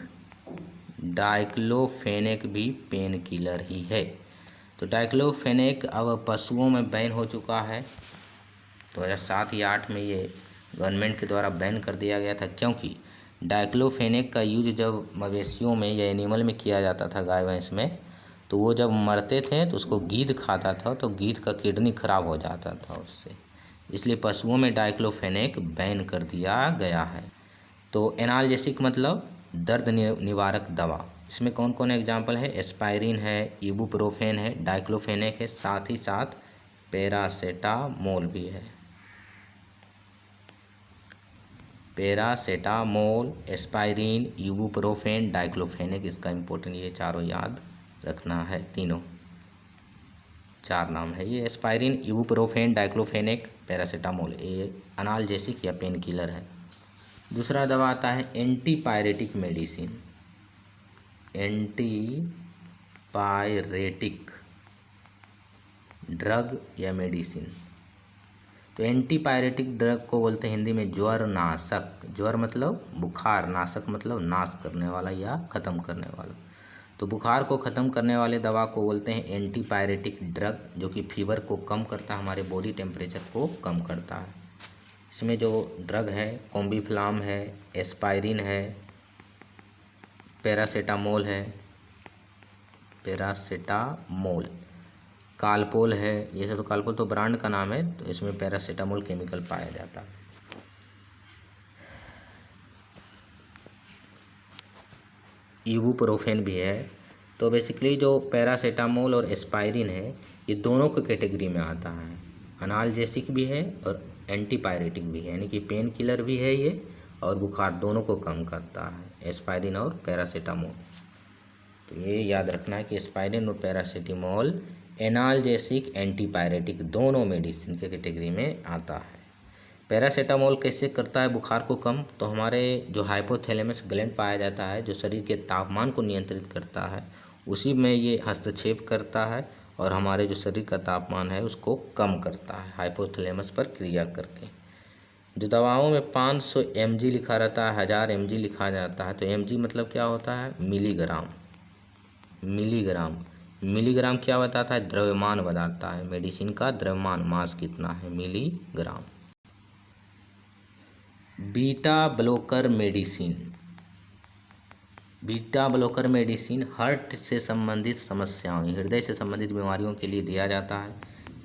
Speaker 1: भी पेन किलर ही है। तो डाइक्लोफेनेक अब पशुओं में बैन हो चुका है। 2007 या 8 में ये गवर्नमेंट के द्वारा बैन कर दिया गया था, क्योंकि डाइक्लोफेनेक का यूज जब मवेशियों में या एनिमल में किया जाता था, गाय भैंस में, तो वो जब मरते थे तो उसको गीध खाता था, तो गीध का किडनी खराब हो जाता था उससे। इसलिए पशुओं में डाइक्लोफेनेक बैन कर दिया गया है। तो एनाल्जेसिक मतलब दर्द निवारक दवा। इसमें कौन कौन एग्जाम्पल है? एस्पायरिन है, इबुप्रोफेन है, डाइक्लोफेनेक है, साथ ही साथ पैरासेटामोल भी है। पैरासेटामोल, एस्पायरिन, इबुप्रोफेन, डाइक्लोफेनेक, इसका इम्पोर्टेंट ये चारों याद रखना है। तीनों 4 नाम है ये। एस्पायरिन, इबुप्रोफेन, डाइक्लोफेनेक, पैरासेटामोल, ये एनाल्जेसिक या पेन किलर है। दूसरा दवा आता है एंटीपायरेटिक मेडिसिन। एंटीपायरेटिक ड्रग या मेडिसिन। तो एंटीपायरेटिक ड्रग को बोलते हैं हिंदी में ज्वर नाशक। ज्वर मतलब बुखार, नाशक मतलब नाश करने वाला या ख़त्म करने वाला। तो बुखार को ख़त्म करने वाले दवा को बोलते हैं एंटीपायरेटिक ड्रग, जो कि फीवर को कम करता है, हमारे बॉडी टेम्परेचर को कम करता है। इसमें जो ड्रग है कॉम्बीफ्लाम है, एस्पायरिन है, पैरासेटामोल कालपोल है। ये सब तो कालपोल तो ब्रांड का नाम है, तो इसमें पैरासेटामोल केमिकल पाया जाता है। इबुप्रोफेन भी है। तो बेसिकली जो पैरासेटामोल और एस्पायरिन है, ये दोनों के कैटेगरी में आता है। एनाल्जेसिक भी है और एंटीपायरेटिक भी है, यानी कि पेन किलर भी है ये, और बुखार दोनों को कम करता है, एस्पायरिन और पैरासेटामोल। तो ये याद रखना है कि एस्पायरिन और पैरासेटामोल एनाल्जेसिक, एंटीपायरेटिक दोनों मेडिसिन के कैटेगरी में आता है। पैरासेटामोल कैसे करता है बुखार को कम? तो हमारे जो हाइपोथैलेमस ग्लैंड पाया जाता है, जो शरीर के तापमान को नियंत्रित करता है, उसी में ये हस्तक्षेप करता है और हमारे जो शरीर का तापमान है उसको कम करता है, हाइपोथैलेमस पर क्रिया करके। जो दवाओं में 500 mg लिखा रहता है, 1000 mg लिखा जाता है, तो mg मतलब क्या होता है? मिलीग्राम। मिलीग्राम क्या बताता है? द्रव्यमान बताता है। मेडिसिन का द्रव्यमान, मास कितना है, milligram. Beta blocker medicine. Beta blocker medicine heart से संबंधित समस्याओं, हृदय से संबंधित बीमारियों के लिए दिया जाता है,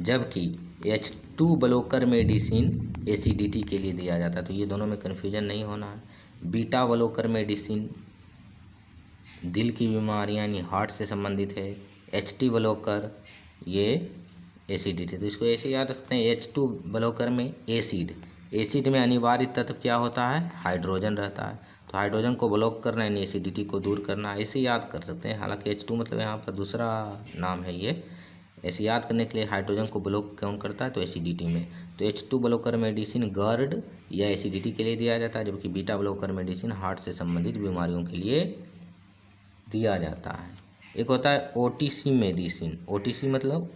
Speaker 1: जबकि H2 ब्लॉकर मेडिसिन एसिडिटी के लिए दिया जाता है। तो ये दोनों में कन्फ्यूजन नहीं होना है। बीटा ब्लॉकर मेडिसिन दिल की बीमारियां यानी हार्ट से संबंधित है, H2 ब्लॉकर ये एसिडिटी। तो इसको ऐसे याद रखते हैं, H2 ब्लॉकर में एसिड में अनिवार्य तत्व क्या होता है, हाइड्रोजन रहता है। तो हाइड्रोजन को ब्लॉक करना यानी एसिडिटी को दूर करना, ऐसे याद कर सकते हैं। हालांकि H2 मतलब यहाँ पर दूसरा नाम है ये, ऐसे याद करने के लिए हाइड्रोजन को ब्लॉक कौन करता है, तो एसिडिटी में। तो H2 ब्लॉकर मेडिसिन गर्ड या एसिडिटी के लिए दिया जाता है, जबकि बीटा ब्लॉकर मेडिसिन हार्ट से संबंधित बीमारियों के लिए दिया जाता है। एक होता है OTC मेडिसिन, OTC मतलब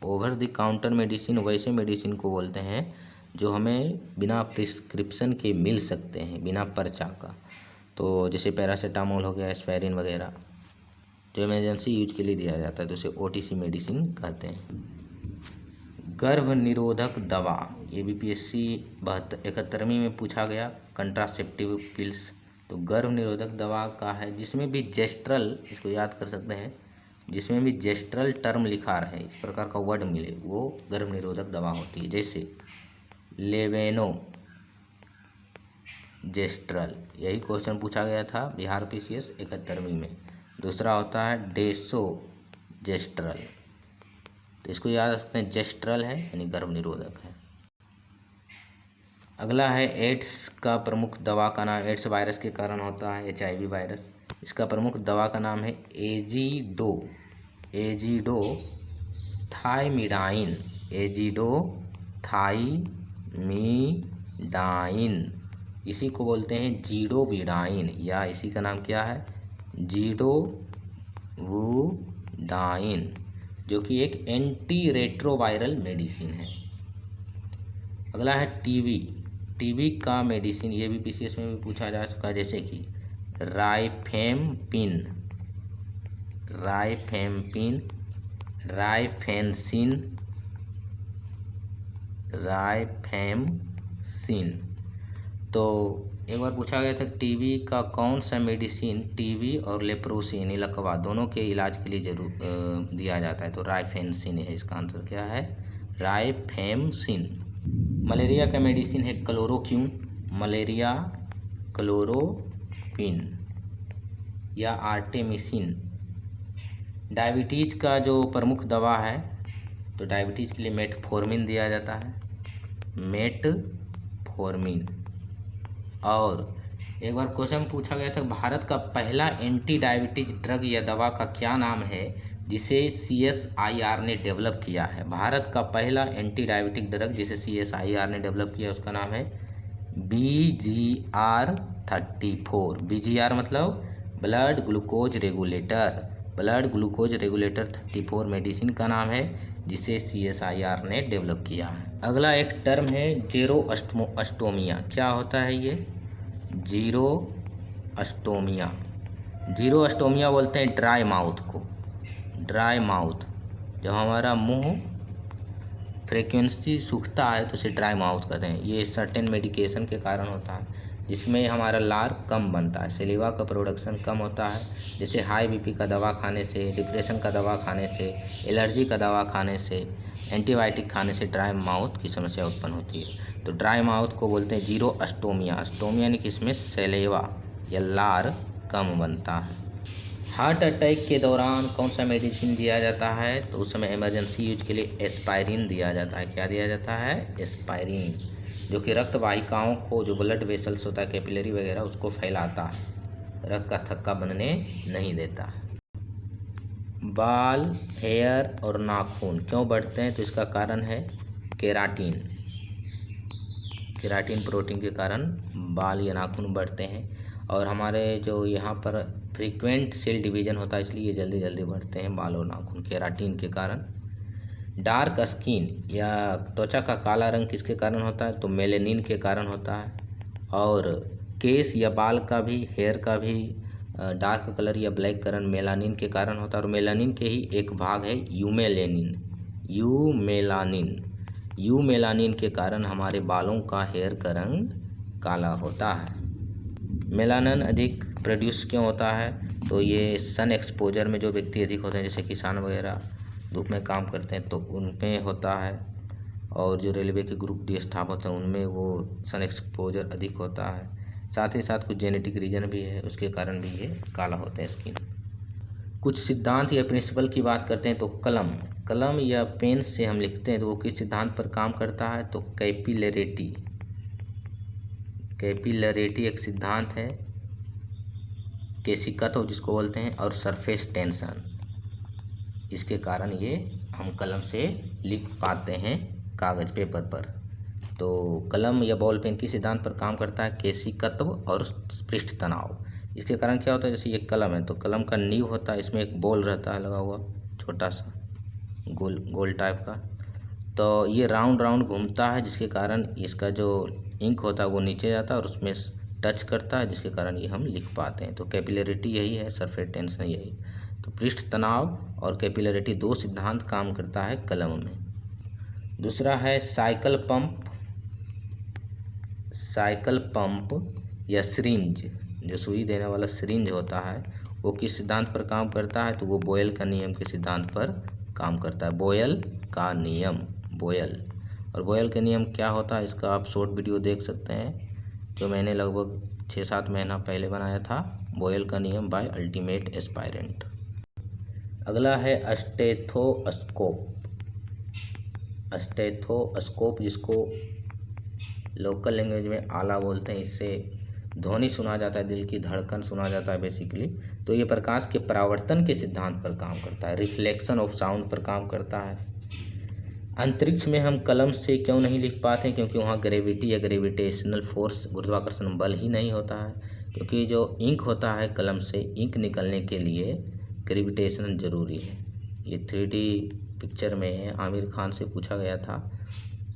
Speaker 1: ओवर द काउंटर मेडिसिन वैसे मेडिसिन को बोलते हैं जो हमें बिना प्रिस्क्रिप्शन के मिल सकते हैं, बिना पर्चा का। तो जैसे पैरासीटामोल हो गया, एस्पायरिन वगैरह, जो इमरजेंसी यूज के लिए दिया जाता है, तो उसे OTC मेडिसिन कहते हैं। गर्भ निरोधक दवा, ये BPSC 71वीं में पूछा गया, कंट्रासेप्टिव पिल्स। तो गर्भ निरोधक दवा का है जिसमें भी जेस्ट्रल, इसको याद कर सकते हैं, जिसमें भी जेस्ट्रल टर्म लिखा रहे, इस प्रकार का वर्ड मिले, वो गर्भ निरोधक दवा होती है। जैसे लेवेनो जेस्ट्रल, यही क्वेश्चन पूछा गया था बिहार PCS 71वीं में। दूसरा होता है डेसो जेस्ट्रल, तो इसको याद रख सकते हैं, जेस्ट्रल है यानी गर्भ निरोधक है। अगला है एड्स का प्रमुख दवा का नाम, एड्स वायरस के कारण होता है, HIV वायरस। इसका प्रमुख दवा का नाम है एजिडो थाइमिडाइन, इसी को बोलते हैं जीडोविडाइन, या इसी का नाम क्या है, जीडोवुडाइन, जो कि एक एंटी रेट्रोवायरल मेडिसिन है। अगला है टीबी का मेडिसिन, ये भी PCS में भी पूछा जा चुका है, जैसे कि राइफेमसिन। तो एक बार पूछा गया था टीबी का कौन सा मेडिसिन टीबी और लेप्रोसी यानी लकवा दोनों के इलाज के लिए जरूर दिया जाता है, तो राइफेमसिन है। इसका आंसर क्या है, राइफेमसिन। मलेरिया का मेडिसिन है क्लोरोक्विन, मलेरिया क्लोरोक्विन या आर्टेमिसिन। डायबिटीज़ का जो प्रमुख दवा है, तो डायबिटीज़ के लिए मेटफॉर्मिन दिया जाता है, मेटफॉर्मिन। और एक बार क्वेश्चन पूछा गया था, भारत का पहला एंटी डायबिटीज ड्रग या दवा का क्या नाम है जिसे CSIR ने डेवलप किया है। भारत का पहला एंटी डायबिटिक ड्रग जिसे CSIR ने डेवलप किया, उसका नाम है BGR-34। BGR मतलब ब्लड ग्लूकोज रेगुलेटर 34 मेडिसिन का नाम है जिसे CSIR ने डेवलप किया है। अगला एक टर्म है जीरोअस्टोमिया। क्या होता है ये, जीरोअस्टोमिया बोलते हैं ड्राई माउथ, जब हमारा मुंह फ्रीक्वेंसी सूखता है तो उसे ड्राई माउथ कहते हैं। ये सर्टेन मेडिकेशन के कारण होता है जिसमें हमारा लार कम बनता है, सेलिवा का प्रोडक्शन कम होता है। जैसे हाई BP का दवा खाने से, डिप्रेशन का दवा खाने से, एलर्जी का दवा खाने से, एंटीबायोटिक खाने से ड्राई माउथ की समस्या उत्पन्न होती है। तो ड्राई माउथ को बोलते हैं जीरोअस्टोमिया। अस्टोमिया यानी कि इसमें सेलेवा या लार कम बनता है। हार्ट अटैक के दौरान कौन सा मेडिसिन दिया जाता है, तो उस समय इमरजेंसी यूज के लिए एस्पायरिन दिया जाता है। क्या दिया जाता है, एस्पायरिन, जो कि रक्त वाहिकाओं को, जो ब्लड वेसल्स होता है कैपिलरी वगैरह, उसको फैलाता है, रक्त का थक्का बनने नहीं देता है। बाल, हेयर और नाखून क्यों बढ़ते हैं, तो इसका कारण है केराटिन प्रोटीन के कारण बाल या नाखून बढ़ते हैं। और हमारे जो यहाँ पर फ्रीक्वेंट सेल डिवीजन होता है, इसलिए ये जल्दी जल्दी बढ़ते हैं बाल और नाखून, केराटिन के कारण। डार्क स्किन या त्वचा का काला रंग किसके कारण होता है, तो मेलेनिन के कारण होता है। और केस या बाल का भी, हेयर का भी डार्क कलर या ब्लैक कलर मेलानिन के कारण होता है। और मेलानिन के ही एक भाग है यूमेलानिन। यू मेलानिन के कारण हमारे बालों का हेयर का रंग काला होता है। मेलानिन अधिक प्रोड्यूस क्यों होता है? तो ये सन एक्सपोजर में जो व्यक्ति अधिक होते हैं, जैसे किसान वगैरह धूप में काम करते हैं, तो उनमें होता है। और जो रेलवे के ग्रुप डी स्टाफ होते हैं उनमें वो सन एक्सपोजर अधिक होता है। साथ ही साथ कुछ जेनेटिक रीजन भी है, उसके कारण भी ये काला होते हैं स्किन। कुछ सिद्धांत या प्रिंसिपल की बात करते हैं तो कलम या पेन से हम लिखते हैं तो वो किस सिद्धांत पर काम करता है? तो कैपिलरिटी एक सिद्धांत है, केशिकत्व जिसको बोलते हैं, और सरफेस टेंशन, इसके कारण ये हम कलम से लिख पाते हैं कागज़ पेपर पर। तो कलम या बॉल पेन किस सिद्धांत पर काम करता है? केशिकत्व और पृष्ठ तनाव। इसके कारण क्या होता है, जैसे ये कलम है तो कलम का नींव होता है, इसमें एक बॉल रहता है लगा हुआ, छोटा सा गोल टाइप का। तो ये राउंड घूमता है, जिसके कारण इसका जो इंक होता है वो नीचे जाता है और उसमें टच करता है, जिसके कारण ये हम लिख पाते हैं। तो कैपिलरिटी यही है, सरफेस टेंशन यही। तो पृष्ठ तनाव और कैपिलरिटी दो सिद्धांत काम करता है कलम में। दूसरा है साइकिल पंप या सिरिंज, जो सुई देने वाला सिरिंज होता है वो किस सिद्धांत पर काम करता है? तो वो बोयल का नियम के सिद्धांत पर काम करता है। बोयल और बोयल का नियम क्या होता है, इसका आप शॉर्ट वीडियो देख सकते हैं, जो मैंने लगभग 6-7 महीना पहले बनाया था, बोयल का नियम बाय अल्टीमेट एस्पायरेंट। अगला है स्टेथोस्कोप, जिसको लोकल लैंग्वेज में आला बोलते हैं। इससे ध्वनि सुना जाता है, दिल की धड़कन सुना जाता है बेसिकली। तो ये प्रकाश के परावर्तन के सिद्धांत पर काम करता है, रिफ्लेक्शन ऑफ साउंड पर काम करता है। अंतरिक्ष में हम कलम से क्यों नहीं लिख पाते? क्योंकि वहाँ ग्रेविटी या ग्रेविटेशनल फोर्स, गुरुत्वाकर्षण बल ही नहीं होता है। क्योंकि जो इंक होता है कलम से, इंक निकलने के लिए ग्रेविटेशन ज़रूरी है। ये 3D पिक्चर में आमिर खान से पूछा गया था,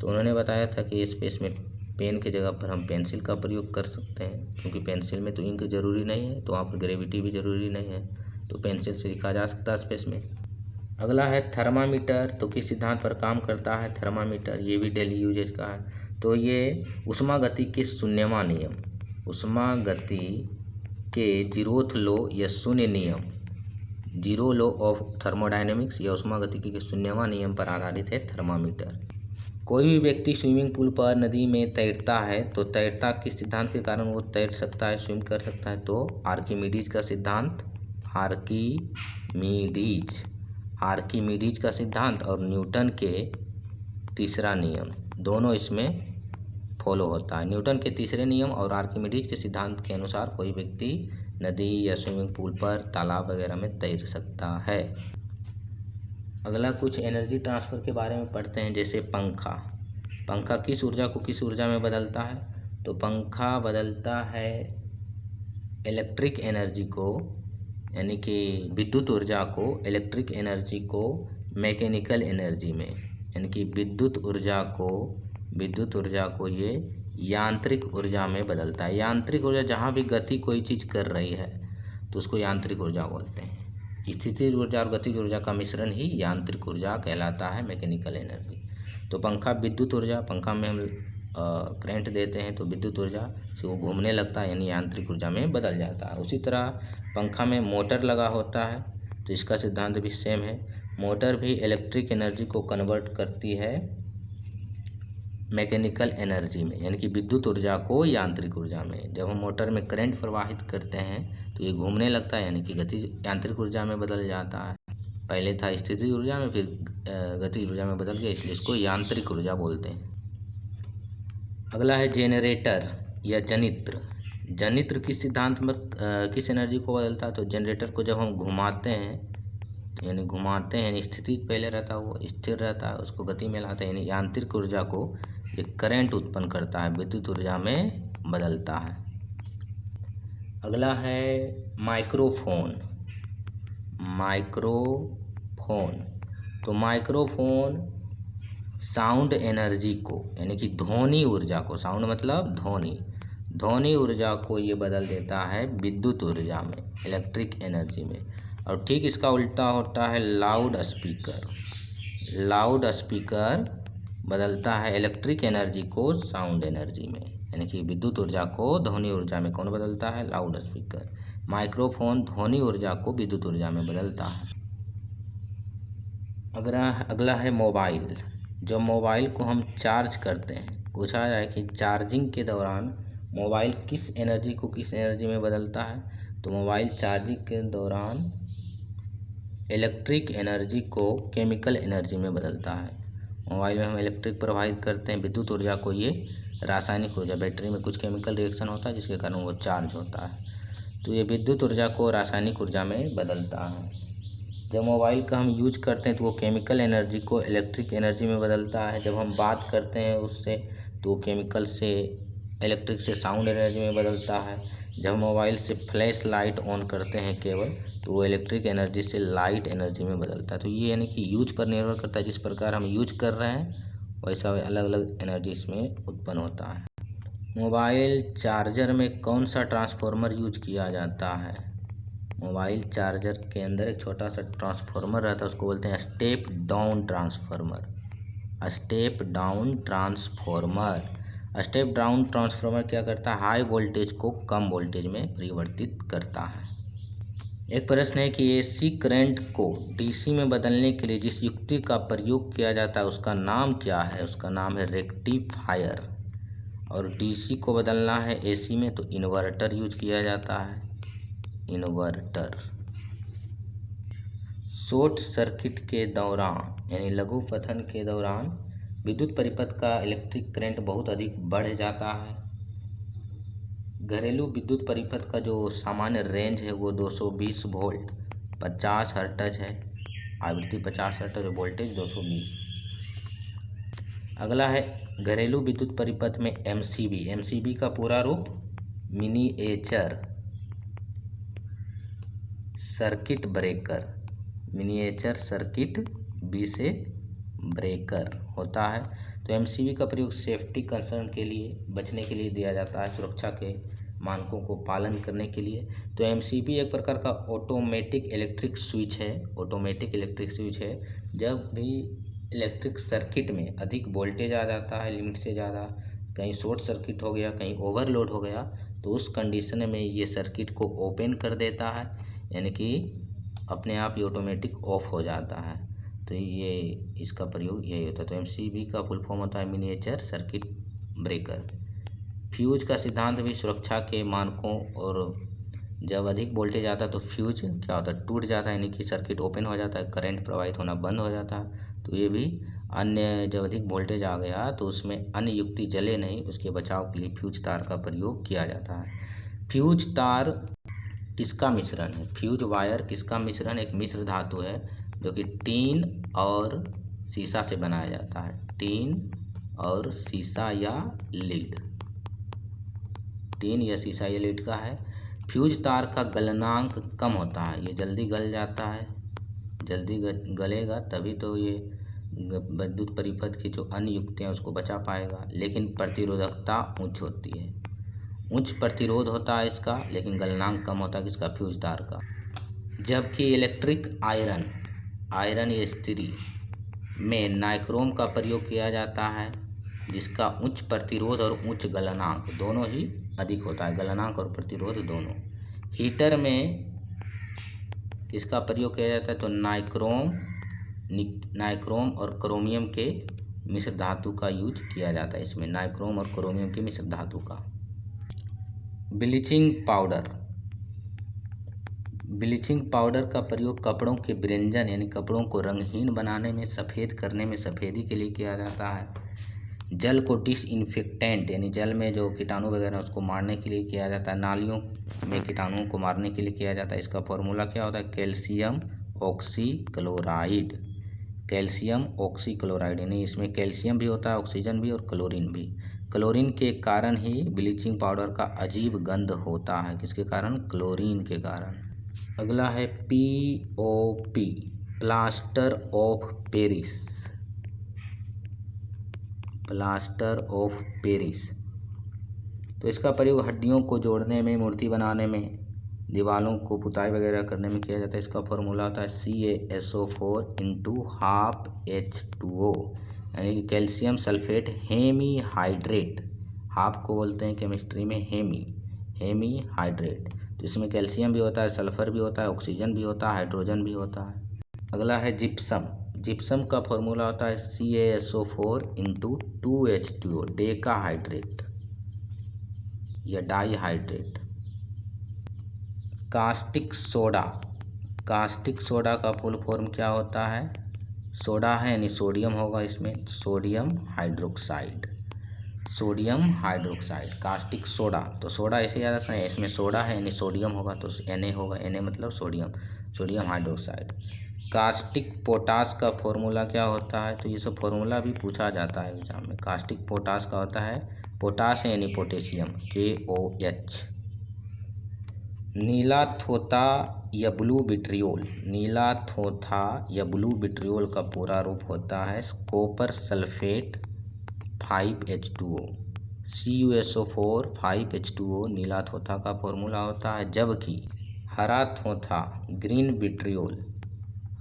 Speaker 1: तो उन्होंने बताया था कि स्पेस में पेन की जगह पर हम पेंसिल का प्रयोग कर सकते हैं, क्योंकि पेंसिल में तो इंक ज़रूरी नहीं है, तो वहाँ पर ग्रेविटी भी ज़रूरी नहीं है, तो पेंसिल से लिखा जा सकता है स्पेस में। अगला है थर्मामीटर, तो किस सिद्धांत पर काम करता है थर्मामीटर? ये भी डेली यूजेज का है। तो ये ऊष्मागति के शून्यवां नियम, ऊष्मागति के जीरोथ लॉ या शून्य नियम, जीरो लॉ ऑफ थर्मोडायनेमिक्स या ऊष्मागतिकी के शून्यवां नियम पर आधारित है थर्मामीटर। कोई भी व्यक्ति स्विमिंग पूल पर, नदी में तैरता है, तो तैरता किस सिद्धांत के कारण वो तैर सकता है, स्विम कर सकता है? तो आर्किमिडीज का सिद्धांत, आर्किमिडीज का सिद्धांत और न्यूटन के तीसरा नियम, दोनों इसमें फॉलो होता है। न्यूटन के तीसरे नियम और आर्किमिडीज के सिद्धांत के अनुसार कोई व्यक्ति नदी या स्विमिंग पूल पर, तालाब वगैरह में तैर सकता है। अगला कुछ एनर्जी ट्रांसफ़र के बारे में पढ़ते हैं, जैसे पंखा किस ऊर्जा को किस ऊर्जा में बदलता है? तो पंखा बदलता है इलेक्ट्रिक एनर्जी को, यानी कि विद्युत ऊर्जा को, इलेक्ट्रिक एनर्जी को मैकेनिकल एनर्जी में, यानी कि विद्युत ऊर्जा को ये यांत्रिक ऊर्जा में बदलता है। यांत्रिक ऊर्जा, जहाँ भी गति कोई चीज़ कर रही है तो उसको यांत्रिक ऊर्जा बोलते हैं। स्थितिज ऊर्जा और गतिज ऊर्जा का मिश्रण ही यांत्रिक ऊर्जा कहलाता है, मैकेनिकल एनर्जी। तो पंखा विद्युत ऊर्जा, पंखा में हम करंट देते हैं तो विद्युत ऊर्जा से वो घूमने लगता है, यानी यांत्रिक ऊर्जा में बदल जाता है। उसी तरह पंखा में मोटर लगा होता है, तो इसका सिद्धांत भी सेम है। मोटर भी इलेक्ट्रिक एनर्जी को कन्वर्ट करती है मैकेनिकल एनर्जी में, यानी कि विद्युत ऊर्जा को यांत्रिक ऊर्जा में। जब हम मोटर में करंट प्रवाहित करते हैं तो ये घूमने लगता है, यानी कि यांत्रिक ऊर्जा में बदल जाता है। पहले था स्थितिज ऊर्जा में, फिर गतिज ऊर्जा में बदल गया, इसलिए इसको यांत्रिक ऊर्जा बोलते हैं। अगला है जेनरेटर या जनित्र किस सिद्धांत में किस एनर्जी को बदलता है? तो जनरेटर को जब हम घुमाते हैं, स्थिति पहले रहता है वो स्थिर रहता है, उसको गति में लाते हैं, यानी यांत्रिक ऊर्जा को ये करंट उत्पन्न करता है, विद्युत ऊर्जा में बदलता है। अगला है माइक्रोफोन। तो माइक्रोफोन साउंड एनर्जी को, यानी कि ध्वनि ऊर्जा को, साउंड मतलब ध्वनि ऊर्जा को ये बदल देता है विद्युत ऊर्जा में, इलेक्ट्रिक एनर्जी में। और ठीक इसका उल्टा होता है लाउड स्पीकर बदलता है इलेक्ट्रिक एनर्जी को साउंड एनर्जी में, यानी कि विद्युत ऊर्जा को ध्वनि ऊर्जा में कौन बदलता है? Loud speaker. माइक्रोफोन ध्वनि ऊर्जा को विद्युत ऊर्जा में बदलता है। अगला है मोबाइल। जब मोबाइल को हम चार्ज करते हैं, पूछा जाए कि चार्जिंग के दौरान मोबाइल किस एनर्जी को किस एनर्जी में बदलता है, तो मोबाइल चार्जिंग के दौरान इलेक्ट्रिक एनर्जी को केमिकल एनर्जी में बदलता है। मोबाइल में हम इलेक्ट्रिक प्रवाहित करते हैं, विद्युत ऊर्जा को ये रासायनिक ऊर्जा, बैटरी में कुछ केमिकल रिएक्शन होता है जिसके कारण वो चार्ज होता है, तो ये विद्युत ऊर्जा को रासायनिक ऊर्जा में बदलता है। जब मोबाइल का हम यूज करते हैं तो वो केमिकल एनर्जी को इलेक्ट्रिक एनर्जी में बदलता है। जब हम बात करते हैं उससे तो वो केमिकल से इलेक्ट्रिक से साउंड एनर्जी में बदलता है। जब मोबाइल से फ्लैश लाइट ऑन करते हैं केवल, तो वो इलेक्ट्रिक एनर्जी से लाइट एनर्जी में बदलता है। तो ये यानी कि यूज पर निर्भर करता है, जिस प्रकार हम यूज कर रहे हैं वैसा अलग अलग एनर्जी इसमें उत्पन्न होता है। मोबाइल चार्जर में कौन सा ट्रांसफार्मर यूज किया जाता है? मोबाइल चार्जर के अंदर एक छोटा सा ट्रांसफार्मर रहता है, उसको बोलते हैं step down transformer. Step down transformer. Step down transformer क्या करता है? हाई वोल्टेज को कम वोल्टेज में परिवर्तित करता है। एक प्रश्न है कि एसी करंट को डीसी में बदलने के लिए जिस युक्ति का प्रयोग किया जाता है उसका नाम क्या है? उसका नाम है रेक्टिफायर। और डीसी को बदलना है एसी में तो इन्वर्टर यूज किया जाता है, इन्वर्टर। शॉर्ट सर्किट के दौरान यानी लघु पतन के दौरान विद्युत परिपथ का इलेक्ट्रिक करंट बहुत अधिक बढ़ जाता है। घरेलू विद्युत परिपथ का जो सामान्य रेंज है वो 220 वोल्ट 50 हर्ट्ज है, आवृत्ति 50 हर्ट्ज, वोल्टेज 220। अगला है घरेलू विद्युत परिपथ में एमसीबी। एमसीबी का पूरा रूप miniature circuit breaker, miniature circuit B से ब्रेकर होता है। तो एमसीबी का प्रयोग सेफ्टी कंसर्न के लिए, बचने के लिए दिया जाता है, सुरक्षा के मानकों को पालन करने के लिए। तो एमसीबी एक प्रकार का ऑटोमेटिक इलेक्ट्रिक स्विच है, ऑटोमेटिक इलेक्ट्रिक स्विच है। जब भी इलेक्ट्रिक सर्किट में अधिक वोल्टेज आ जाता है लिमिट से ज़्यादा, कहीं शॉर्ट सर्किट हो गया, कहीं ओवरलोड हो गया, तो उस कंडीशन में ये सर्किट को ओपन कर देता है, यानी कि अपने आप ये ऑटोमेटिक ऑफ हो जाता है। तो ये इसका प्रयोग यही होता है। तो एमसीबी का फुल फॉर्म होता है मिनिएचर सर्किट ब्रेकर। फ्यूज का सिद्धांत भी सुरक्षा के मानकों, और जब अधिक वोल्टेज आता है तो फ्यूज क्या होता है? टूट जाता है, यानी कि सर्किट ओपन हो जाता है, करंट प्रवाहित होना बंद हो जाता है। तो ये भी अन्य, जब अधिक वोल्टेज आ गया तो उसमें अन्य युक्ति जले नहीं, उसके बचाव के लिए फ्यूज तार का प्रयोग किया जाता है। फ्यूज तार किसका मिश्रण है? फ्यूज वायर किसका मिश्रण? एक मिश्र धातु है जो कि टीन और सीसा से बनाया जाता है, टीन और सीसा या लीड, टीन या सीसा या लीड का है। फ्यूज तार का गलनांक कम होता है, ये जल्दी गल जाता है, जल्दी गलेगा तभी तो ये विद्युत परिपथ की जो अन्य युक्तियाँ उसको बचा पाएगा। लेकिन प्रतिरोधकता उच्च होती है, उच्च प्रतिरोध होता है इसका, लेकिन गलनांक कम होता है किसका? फ्यूज तार का। जबकि इलेक्ट्रिक आयरन, आयरन या स्त्री में नाइक्रोम का प्रयोग किया जाता है, जिसका उच्च प्रतिरोध और उच्च गलनांक दोनों ही अधिक होता है, गलनांक और प्रतिरोध दोनों। हीटर में किसका प्रयोग किया जाता है? तो नाइक्रोम और क्रोमियम के मिश्र धातु का यूज किया जाता है इसमें, नाइक्रोम और क्रोमियम के मिश्र धातु का। ब्लीचिंग पाउडर, ब्लीचिंग पाउडर का प्रयोग कपड़ों के विरंजन यानी कपड़ों को रंगहीन बनाने में, सफ़ेद करने में, सफ़ेदी के लिए किया जाता है। जल को डिसइंफेक्टेंट यानी जल में जो कीटाणु वगैरह उसको मारने के लिए किया जाता है, नालियों में कीटाणुओं को मारने के लिए किया जाता है। इसका फॉर्मूला क्या होता है? कैल्शियम ऑक्सीक्लोराइड, कैल्शियम ऑक्सीक्लोराइड, यानी इसमें कैल्शियम भी होता है, ऑक्सीजन भी और क्लोरीन भी। क्लोरीन के कारण ही ब्लीचिंग पाउडर का अजीब गंध होता है, किसके कारण? क्लोरीन के कारण। अगला है POP, plaster of Paris, plaster of Paris. तो इसका प्रयोग हड्डियों को जोड़ने में, मूर्ति बनाने में, दीवारों को पुताई वगैरह करने में किया जाता है। इसका फॉर्मूला होता है CaSO4 × 12H2O, यानी कि कैल्शियम सल्फेट हेमीहाइड्रेट, हाफ को बोलते हैं केमिस्ट्री में हेमीहाइड्रेट। तो इसमें कैल्शियम भी होता है, सल्फर भी होता है, ऑक्सीजन भी होता है, हाइड्रोजन भी होता है। अगला है जिप्सम। जिप्सम का फॉर्मूला होता है CaSO4 × 2H2O, डेकाहाइड्रेट या dihydrate. Caustic soda, caustic soda का फुल फॉर्म क्या होता है? सोडा है यानी सोडियम होगा इसमें, sodium hydroxide, sodium hydroxide caustic soda. तो सोडा ऐसे याद रखना है, इसमें सोडा है यानी सोडियम होगा तो Na होगा, Na मतलब sodium, sodium hydroxide. Caustic potash का फॉर्मूला क्या होता है? तो ये सब फॉर्मूला भी पूछा जाता है एग्जाम में। कास्टिक पोटास का होता है, पोटास है यानी पोटेशियम, KOH। नीला थोथा या ब्लू विट्रियोल, नीला थोथा या ब्लू विट्रियोल का पूरा रूप होता है copper sulphate 5H2O, CuSO4 5H2O नीला थोथा का फॉर्मूला होता है। जबकि हरा थोथा ग्रीन विट्रियोल,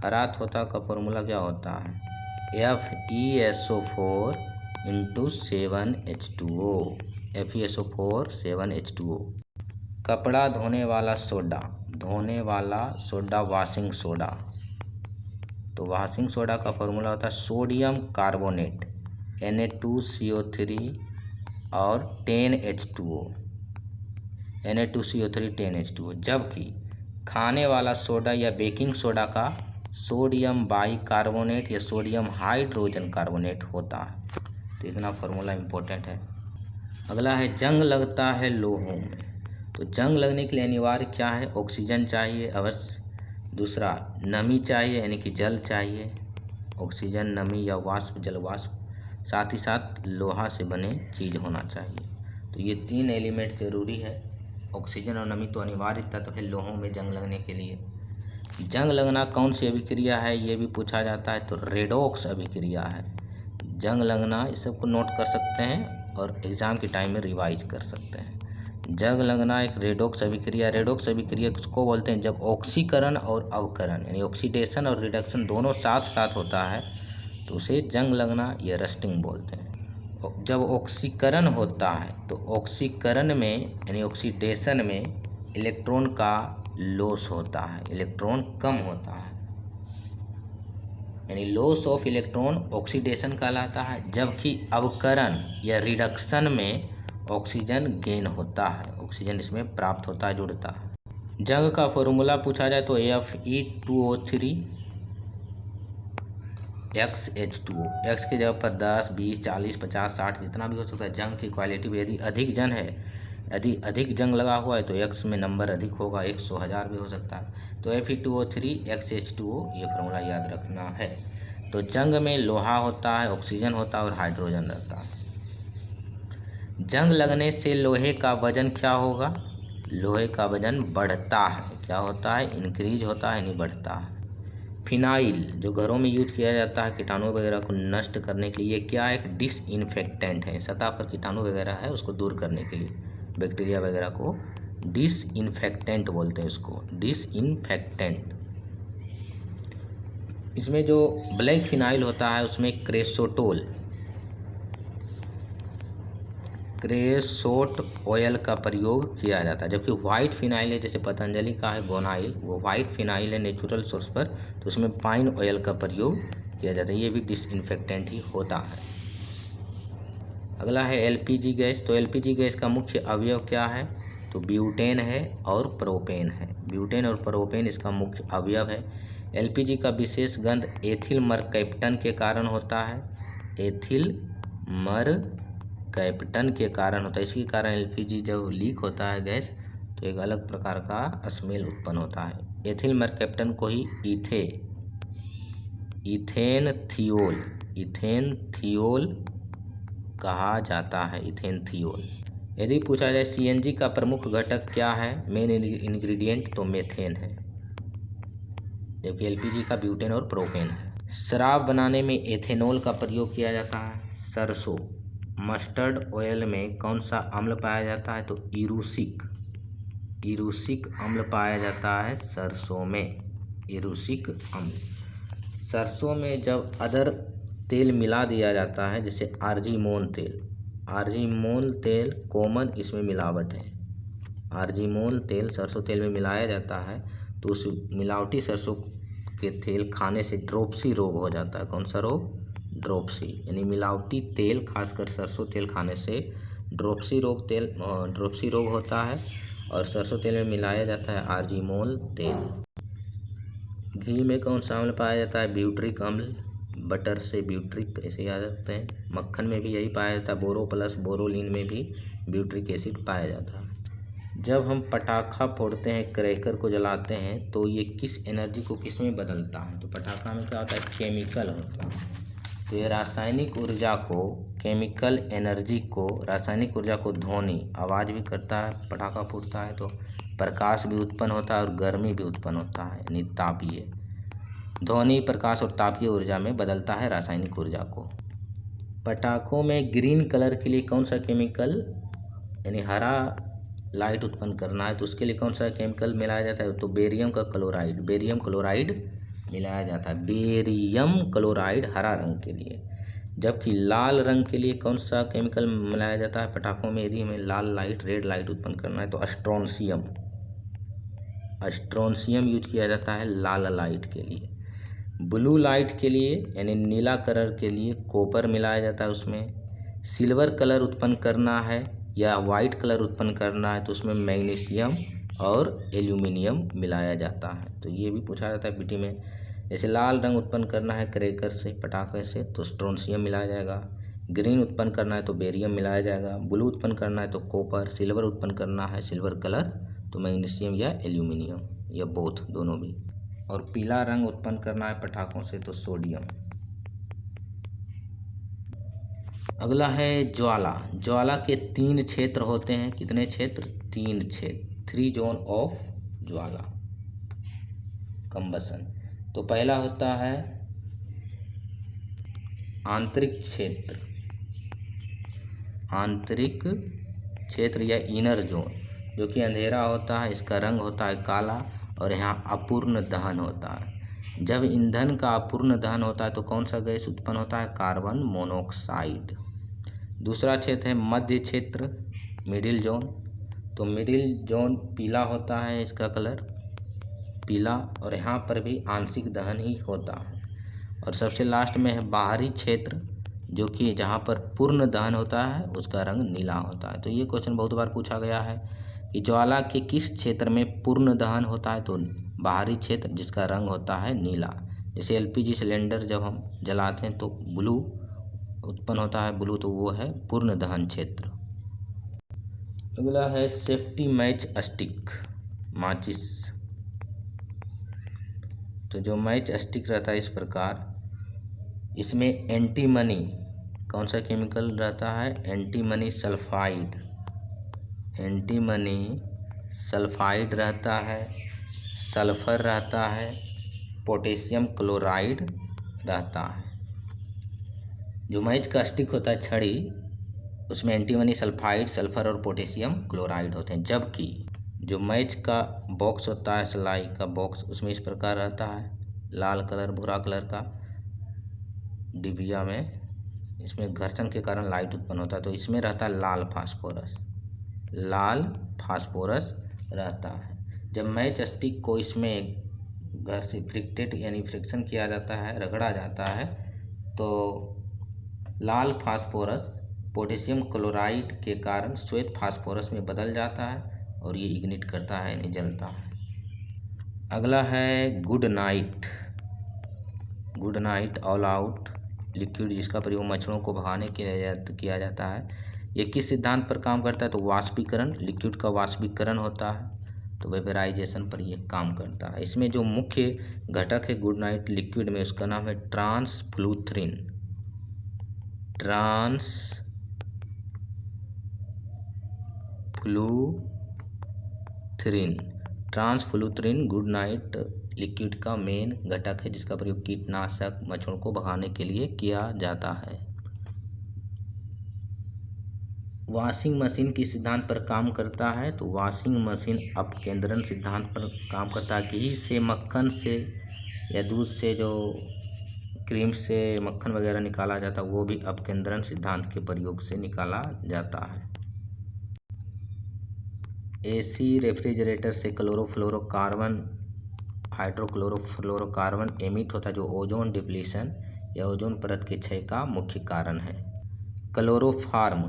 Speaker 1: हरा थोथा का फॉर्मूला क्या होता है? FeSO4 × 7H2O, FeSO4 7H2O। कपड़ा धोने वाला सोडा, धोने वाला सोडा वॉशिंग सोडा, तो वॉशिंग सोडा का फॉर्मूला होता है सोडियम कार्बोनेट Na2CO3 और 10H2O, Na2CO3 10H2O। जबकि खाने वाला सोडा या बेकिंग सोडा का सोडियम बाइकार्बोनेट या सोडियम हाइड्रोजन कार्बोनेट होता है। तो इतना फॉर्मूला इम्पोर्टेंट है। अगला है जंग लगता है लोहों में। तो जंग लगने के लिए अनिवार्य क्या है? ऑक्सीजन चाहिए अवश्य, दूसरा नमी चाहिए यानी कि जल चाहिए, ऑक्सीजन, नमी या वाष्प, जल वाष्प, साथ ही साथ लोहा से बने चीज़ होना चाहिए। तो ये 3 एलिमेंट ज़रूरी है, ऑक्सीजन और नमी तो अनिवार्य तत्व है लोहों में जंग लगने के लिए। जंग लगना कौन सी अभिक्रिया है ये भी पूछा जाता है, तो रेडॉक्स अभिक्रिया है। जंग लगना इस सबको नोट कर सकते हैं और एग्ज़ाम के टाइम में रिवाइज कर सकते हैं। जंग लगना एक रेडॉक्स अभिक्रिया, रेडॉक्स अभिक्रिया किसको बोलते हैं? जब ऑक्सीकरण और अवकरण यानी ऑक्सीडेशन और रिडक्शन दोनों साथ साथ होता है तो उसे जंग लगना या रस्टिंग बोलते हैं। जब ऑक्सीकरण होता है तो ऑक्सीकरण में यानी ऑक्सीडेशन में इलेक्ट्रॉन का लॉस होता है, इलेक्ट्रॉन कम होता है, यानी लॉस ऑफ इलेक्ट्रॉन ऑक्सीडेशन कहलाता है। जबकि अवकरण या रिडक्शन में ऑक्सीजन गेन होता है, ऑक्सीजन इसमें प्राप्त होता है, जुड़ता है। जंग का फॉर्मूला पूछा जाए तो Fe2O3 XH2O, X की जगह पर 10, 20, 40, 50, 60 जितना भी हो सकता है। जंग की क्वालिटी भी यदि अधिक जंग है, यदि अधिक जंग लगा हुआ है तो X में नंबर अधिक होगा, 100, 1000 भी हो सकता है। तो Fe2O3 XH2O ये फॉर्मूला याद रखना है। तो जंग में लोहा होता है, ऑक्सीजन होता है और हाइड्रोजन रहता है। जंग लगने से लोहे का वजन क्या होगा? लोहे का वजन बढ़ता है, क्या होता है? इंक्रीज होता है यानी बढ़ता है। फिनाइल जो घरों में यूज किया जाता है कीटाणु वगैरह को नष्ट करने के लिए, क्या एक डिसइंफेक्टेंट है, सतह पर कीटाणु वगैरह है उसको दूर करने के लिए, बैक्टीरिया वगैरह को डिसइंफेक्टेंट बोलते हैं उसको, डिसइंफेक्टेंट। इसमें जो ब्लैक फिनाइल होता है उसमें क्रेसोट ऑयल का प्रयोग किया जाता है। जबकि वाइट फिनाइल है, जैसे पतंजलि का है गोनाइल, वो वाइट फिनाइल है नेचुरल सोर्स पर, तो उसमें पाइन ऑयल का प्रयोग किया जाता है, ये भी डिसइंफेक्टेंट ही होता है। अगला है LPG गैस। तो LPG गैस का मुख्य अवयव क्या है? तो ब्यूटेन है और प्रोपेन है, ब्यूटेन और प्रोपेन इसका मुख्य अवयव है। LPG का विशेष गंध एथिल मरकैप्टन के कारण होता है, एथिल मरकैप्टन के कारण होता है। इसी कारण LPG जब लीक होता है गैस तो एक अलग प्रकार का स्मेल उत्पन्न होता है। एथिल मरकैप्टन को ही इथेनथियोल कहा जाता है, इथेनथियोल। यदि पूछा जाए CNG का प्रमुख घटक क्या है, मेन इंग्रेडिएंट, तो मेथेन है, जबकि LPG का ब्यूटेन और प्रोपेन है। शराब बनाने में एथेनॉल का प्रयोग किया जाता है। सरसों मस्टर्ड ऑयल में कौन सा अम्ल पाया जाता है? तो इरूसिक अम्ल पाया जाता है सरसों में, इरूसिक अम्ल। सरसों में जब अदर तेल मिला दिया जाता है, जैसे आर्जिमोन तेल। आर्जिमोन तेल कॉमन इसमें मिलावट है। आर्जिमोन तेल सरसों तेल में मिलाया जाता है, तो उस मिलावटी सरसों के तेल खाने से ड्रोप्सी रोग हो जाता है। कौन सा रोग? ड्रोप्सी। यानी मिलावटी तेल, खासकर सरसों तेल खाने से ड्रोप्सी रोग होता है। और सरसों तेल में मिलाया जाता है आर्जिमोन तेल। घी में कौन सा अम्ल पाया जाता है? ब्यूटरिक अम्ल। बटर से ब्यूटरिक ऐसे याद रखते हैं। मक्खन में भी यही पाया जाता है। बोरो प्लस बोरोलीन में भी ब्यूटरिक एसिड पाया जाता है। जब हम पटाखा फोड़ते हैं, क्रैकर को जलाते हैं, तो ये किस एनर्जी को किस में बदलता है? तो पटाखा में क्या होता है? केमिकल होता है। तो ये रासायनिक ऊर्जा को, केमिकल एनर्जी को, रासायनिक ऊर्जा को ध्वनि, आवाज़ भी करता है, पटाखा फूटता है तो प्रकाश भी उत्पन्न होता है और गर्मी भी उत्पन्न होता है, यानी तापीय। ध्वनि, प्रकाश और तापीय ऊर्जा में बदलता है रासायनिक ऊर्जा को। पटाखों में ग्रीन कलर के लिए कौन सा केमिकल, यानी हरा लाइट उत्पन्न करना है तो उसके लिए कौन सा केमिकल मिलाया जाता है? तो बेरियम क्लोराइड मिलाया जाता है। बेरियम क्लोराइड हरा रंग के लिए। जबकि लाल रंग के लिए कौन सा केमिकल मिलाया जाता है पटाखों में? यदि हमें लाल लाइट, रेड लाइट उत्पन्न करना है तो स्ट्रोंशियम यूज किया जाता है लाल लाइट के लिए। ब्लू लाइट के लिए, यानी नीला कलर के लिए, कॉपर मिलाया जाता है उसमें। सिल्वर कलर उत्पन्न करना है या वाइट कलर उत्पन्न करना है तो उसमें मैग्नीशियम और एल्यूमिनियम मिलाया जाता है। तो ये भी पूछा जाता है पीटी में। जैसे लाल रंग उत्पन्न करना है क्रैकर से, पटाखे से, तो स्ट्रोंशियम मिलाया जाएगा। ग्रीन उत्पन्न करना है तो बेरियम मिलाया जाएगा। ब्लू उत्पन्न करना है तो कॉपर। सिल्वर उत्पन्न करना है, सिल्वर कलर, तो मैग्नीशियम या एल्यूमिनियम, या बोथ, दोनों भी। और पीला रंग उत्पन्न करना है पटाखों से तो सोडियम। अगला है ज्वाला। ज्वाला के 3 क्षेत्र होते हैं। कितने क्षेत्र? 3 क्षेत्र। 3 जोन ऑफ ज्वाला कंबसन। तो पहला होता है आंतरिक क्षेत्र। आंतरिक क्षेत्र या इनर जोन, जो कि अंधेरा होता है, इसका रंग होता है काला और यहाँ अपूर्ण दहन होता है। जब ईंधन का अपूर्ण दहन होता है तो कौन सा गैस उत्पन्न होता है? Carbon monoxide. दूसरा क्षेत्र है मध्य क्षेत्र, मिडिल जोन। तो मिडिल जोन पीला होता है, इसका कलर पीला, और यहाँ पर भी आंशिक दहन ही होता है। और सबसे लास्ट में है बाहरी क्षेत्र, जो कि जहाँ पर पूर्ण दहन होता है उसका रंग नीला होता है। तो ये क्वेश्चन बहुत बार पूछा गया है कि ज्वाला के किस क्षेत्र में पूर्ण दहन होता है? तो बाहरी क्षेत्र, जिसका रंग होता है नीला। जैसे एलपीजी सिलेंडर जब हम जलाते हैं तो ब्लू उत्पन्न होता है, ब्लू, तो वो है पूर्ण दहन क्षेत्र। अगला है सेफ्टी मैच स्टिक, माचिस। तो जो मैच स्टिक रहता है इस प्रकार, इसमें एंटीमनी, कौन सा केमिकल रहता है? Antimony sulphide. एंटीमनी सल्फाइड रहता है, सल्फर रहता है, पोटेशियम क्लोराइड रहता है। जो मैच का स्टिक होता है, छड़ी, उसमें एंटीमनी सल्फाइड, सल्फर और पोटेशियम क्लोराइड होते हैं। जबकि जो मैच का बॉक्स होता है, सिलाई का बॉक्स, उसमें इस प्रकार रहता है, लाल कलर, भूरा कलर का डिबिया में, इसमें घर्षण के कारण लाइट उत्पन्न होता है, तो इसमें रहता है लाल फास्फोरस। लाल फास्फोरस रहता है। जब मैच स्टिक को इसमें घर से फ्रिक्टेड यानी फ्रिक्शन किया जाता है, रगड़ा जाता है, तो लाल फास्फोरस पोटेशियम क्लोराइड के कारण श्वेत फास्फोरस में बदल जाता है और ये इग्निट करता है, यानी जलता है। अगला है good night. Good night all out liquid, जिसका प्रयोग मच्छरों को भगाने के लिए किया जाता है। ये किस सिद्धांत पर काम करता है? तो वाष्पीकरण, लिक्विड का वाष्पीकरण होता है, तो वेपराइजेशन पर यह काम करता है। इसमें जो मुख्य घटक है गुड नाइट लिक्विड में, उसका नाम है ट्रांसफ्लूथ्रिन। ट्रांसफ्लूथ्रिन गुड नाइट लिक्विड का मेन घटक है, जिसका प्रयोग कीटनाशक, मच्छरों को भगाने के लिए किया जाता है। वॉशिंग मशीन किस सिद्धांत पर काम करता है? तो वॉशिंग मशीन अपकेंद्रण सिद्धांत पर काम करता है। घी से, मक्खन से या दूध से जो क्रीम से मक्खन वगैरह निकाला जाता है वो भी अपकेंद्रण सिद्धांत के प्रयोग से निकाला जाता है। एसी रेफ्रिजरेटर से क्लोरोफ्लोरोकार्बन हाइड्रोक्लोरोफ्लोरोकार्बन एमिट होता है जो ओजोन डिप्लीशन या ओजोन परत के क्षय का मुख्य कारण है। क्लोरोफार्म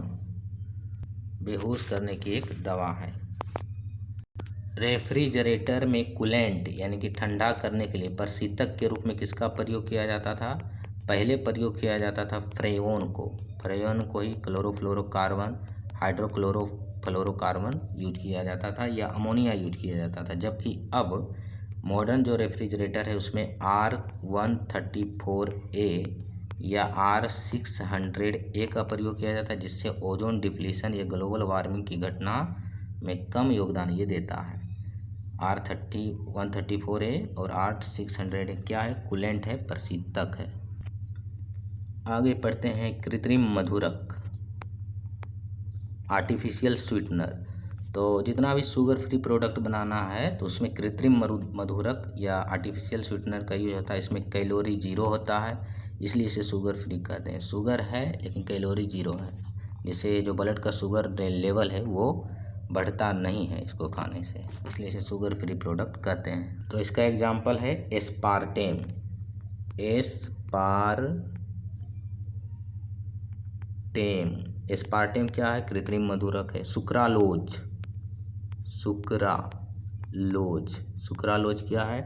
Speaker 1: बेहोश करने की एक दवा है। रेफ्रिजरेटर में कूलेंट यानी कि ठंडा करने के लिए प्रशीतक के रूप में किसका प्रयोग किया जाता था? पहले प्रयोग किया जाता था फ्रेओन को ही क्लोरोफ्लोरोकार्बन हाइड्रोक्लोरोफ्लोरोकार्बन यूज किया जाता था या अमोनिया यूज किया जाता था। जबकि अब मॉडर्न जो रेफ्रिजरेटर है उसमें R134a या R600A का प्रयोग किया जाता है जिससे ओजोन डिप्लीशन या ग्लोबल वार्मिंग की घटना में कम योगदान ये देता है। R134a और R600A क्या है? कूलेंट है, प्रशीतक है। आगे पढ़ते हैं कृत्रिम मधुरक, आर्टिफिशियल स्वीटनर। तो जितना भी शुगर फ्री प्रोडक्ट बनाना है तो उसमें कृत्रिम मधुरक या आर्टिफिशियल स्वीटनर का यूज होता है। इसमें कैलोरी जीरो होता है इसलिए इसे शुगर फ्री कहते हैं। शुगर है लेकिन कैलोरी जीरो है, जिससे जो ब्लड का शुगर लेवल है वो बढ़ता नहीं है इसको खाने से, इसलिए इसे शुगर फ्री प्रोडक्ट कहते हैं। तो इसका एग्जाम्पल है एस्पार्टेम। एस्पार्टेम क्या है? कृत्रिम मधुरक है। सुक्रालोज क्या है?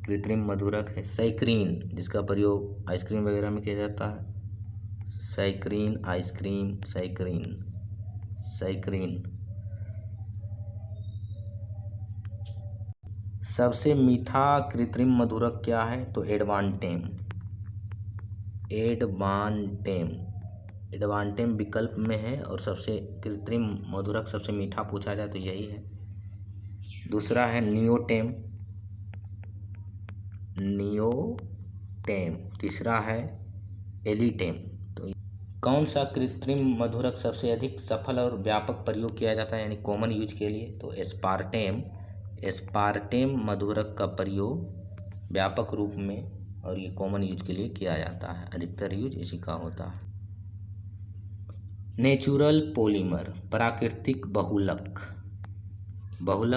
Speaker 1: कृत्रिम मधुरक है। सैकरीन जिसका प्रयोग आइसक्रीम वगैरह में किया जाता है। सैकरीन। सबसे मीठा कृत्रिम मधुरक क्या है? तो एडवांटेम विकल्प में है और सबसे कृत्रिम मधुरक सबसे मीठा पूछा जाए तो यही है। दूसरा है नियोटेम। तीसरा है एलिटेम। तो कौन सा कृत्रिम मधुरक सबसे अधिक सफल और व्यापक प्रयोग किया जाता है यानी कॉमन यूज के लिए? तो एस्पार्टेम मधुरक का प्रयोग व्यापक रूप में और ये कॉमन यूज के लिए किया जाता है, अधिकतर यूज इसी का होता है। नेचुरल पॉलीमर, प्राकृतिक बहुलक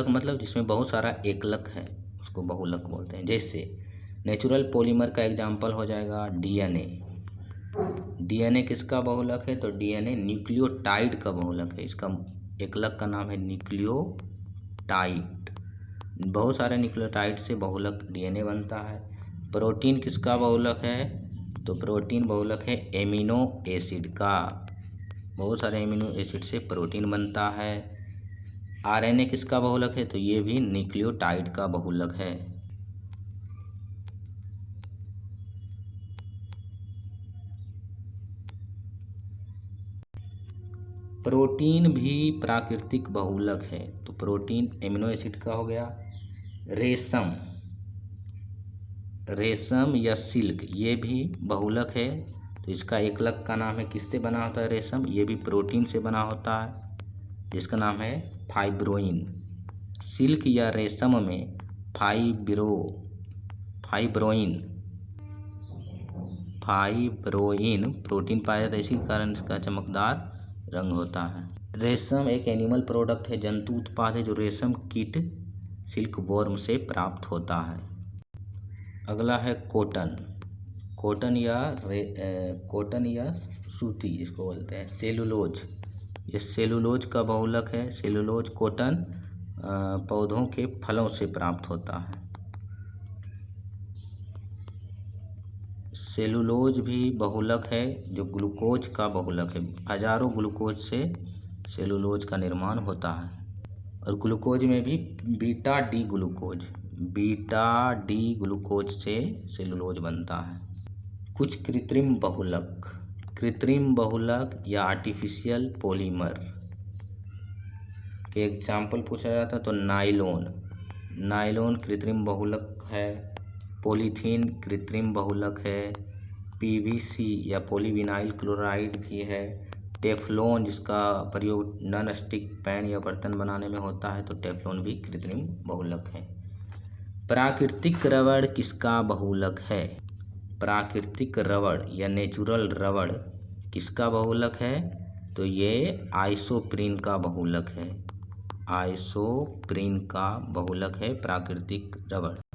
Speaker 1: मतलब जिसमें बहुत सारा एकलक है उसको बहुलक बोलते हैं। जैसे नेचुरल पॉलीमर का एग्जाम्पल हो जाएगा डीएनए किसका बहुलक है? तो डीएनए न्यूक्लियोटाइड का बहुलक है। इसका एकलक का नाम है न्यूक्लियोटाइड। बहुत सारे न्यूक्लियोटाइड से बहुलक डीएनए बनता है। प्रोटीन किसका बहुलक है? तो प्रोटीन बहुलक है एमिनो एसिड का। बहुत सारे एमिनो एसिड से प्रोटीन बनता है। आरएनए किसका बहुलक है? तो ये भी न्यूक्लियोटाइड का बहुलक है। प्रोटीन भी प्राकृतिक बहुलक है। तो प्रोटीन एमिनो एसिड का हो गया। रेशम या सिल्क ये भी बहुलक है। तो इसका एकलक का नाम है, किससे बना होता है रेशम? ये भी प्रोटीन से बना होता है जिसका नाम है फाइब्रोइन। सिल्क या रेशम में फाइब्रोइन प्रोटीन पाया जाता है, इसी कारण इसका चमकदार रंग होता है। रेशम एक एनिमल प्रोडक्ट है, जंतु उत्पाद है जो रेशम कीट सिल्क वॉर्म से प्राप्त होता है। अगला है कॉटन या सूती जिसको बोलते हैं। सेलुलोज, ये सेलुलोज का बहुलक है। सेलुलोज कॉटन पौधों के फलों से प्राप्त होता है। सेलुलोज भी बहुलक है जो ग्लूकोज का बहुलक है। हजारों ग्लूकोज से सेलुलोज का निर्माण होता है। और ग्लूकोज में भी बीटा डी ग्लूकोज से सेलुलोज बनता है। कुछ कृत्रिम बहुलक या आर्टिफिशियल पॉलीमर के एग्जाम्पल पूछा जाता है तो नायलॉन कृत्रिम बहुलक है। पॉलीथीन कृत्रिम बहुलक है। पीवीसी या पॉलीविनाइल क्लोराइड भी है। टेफ्लॉन जिसका प्रयोग नॉन स्टिक पैन या बर्तन बनाने में होता है तो टेफ्लॉन भी कृत्रिम बहुलक है। प्राकृतिक रबड़ किसका बहुलक है? प्राकृतिक रबड़ या नेचुरल रबड़ किसका बहुलक है? तो ये आइसोप्रीन का बहुलक है। आइसोप्रीन का बहुलक है प्राकृतिक रबड़।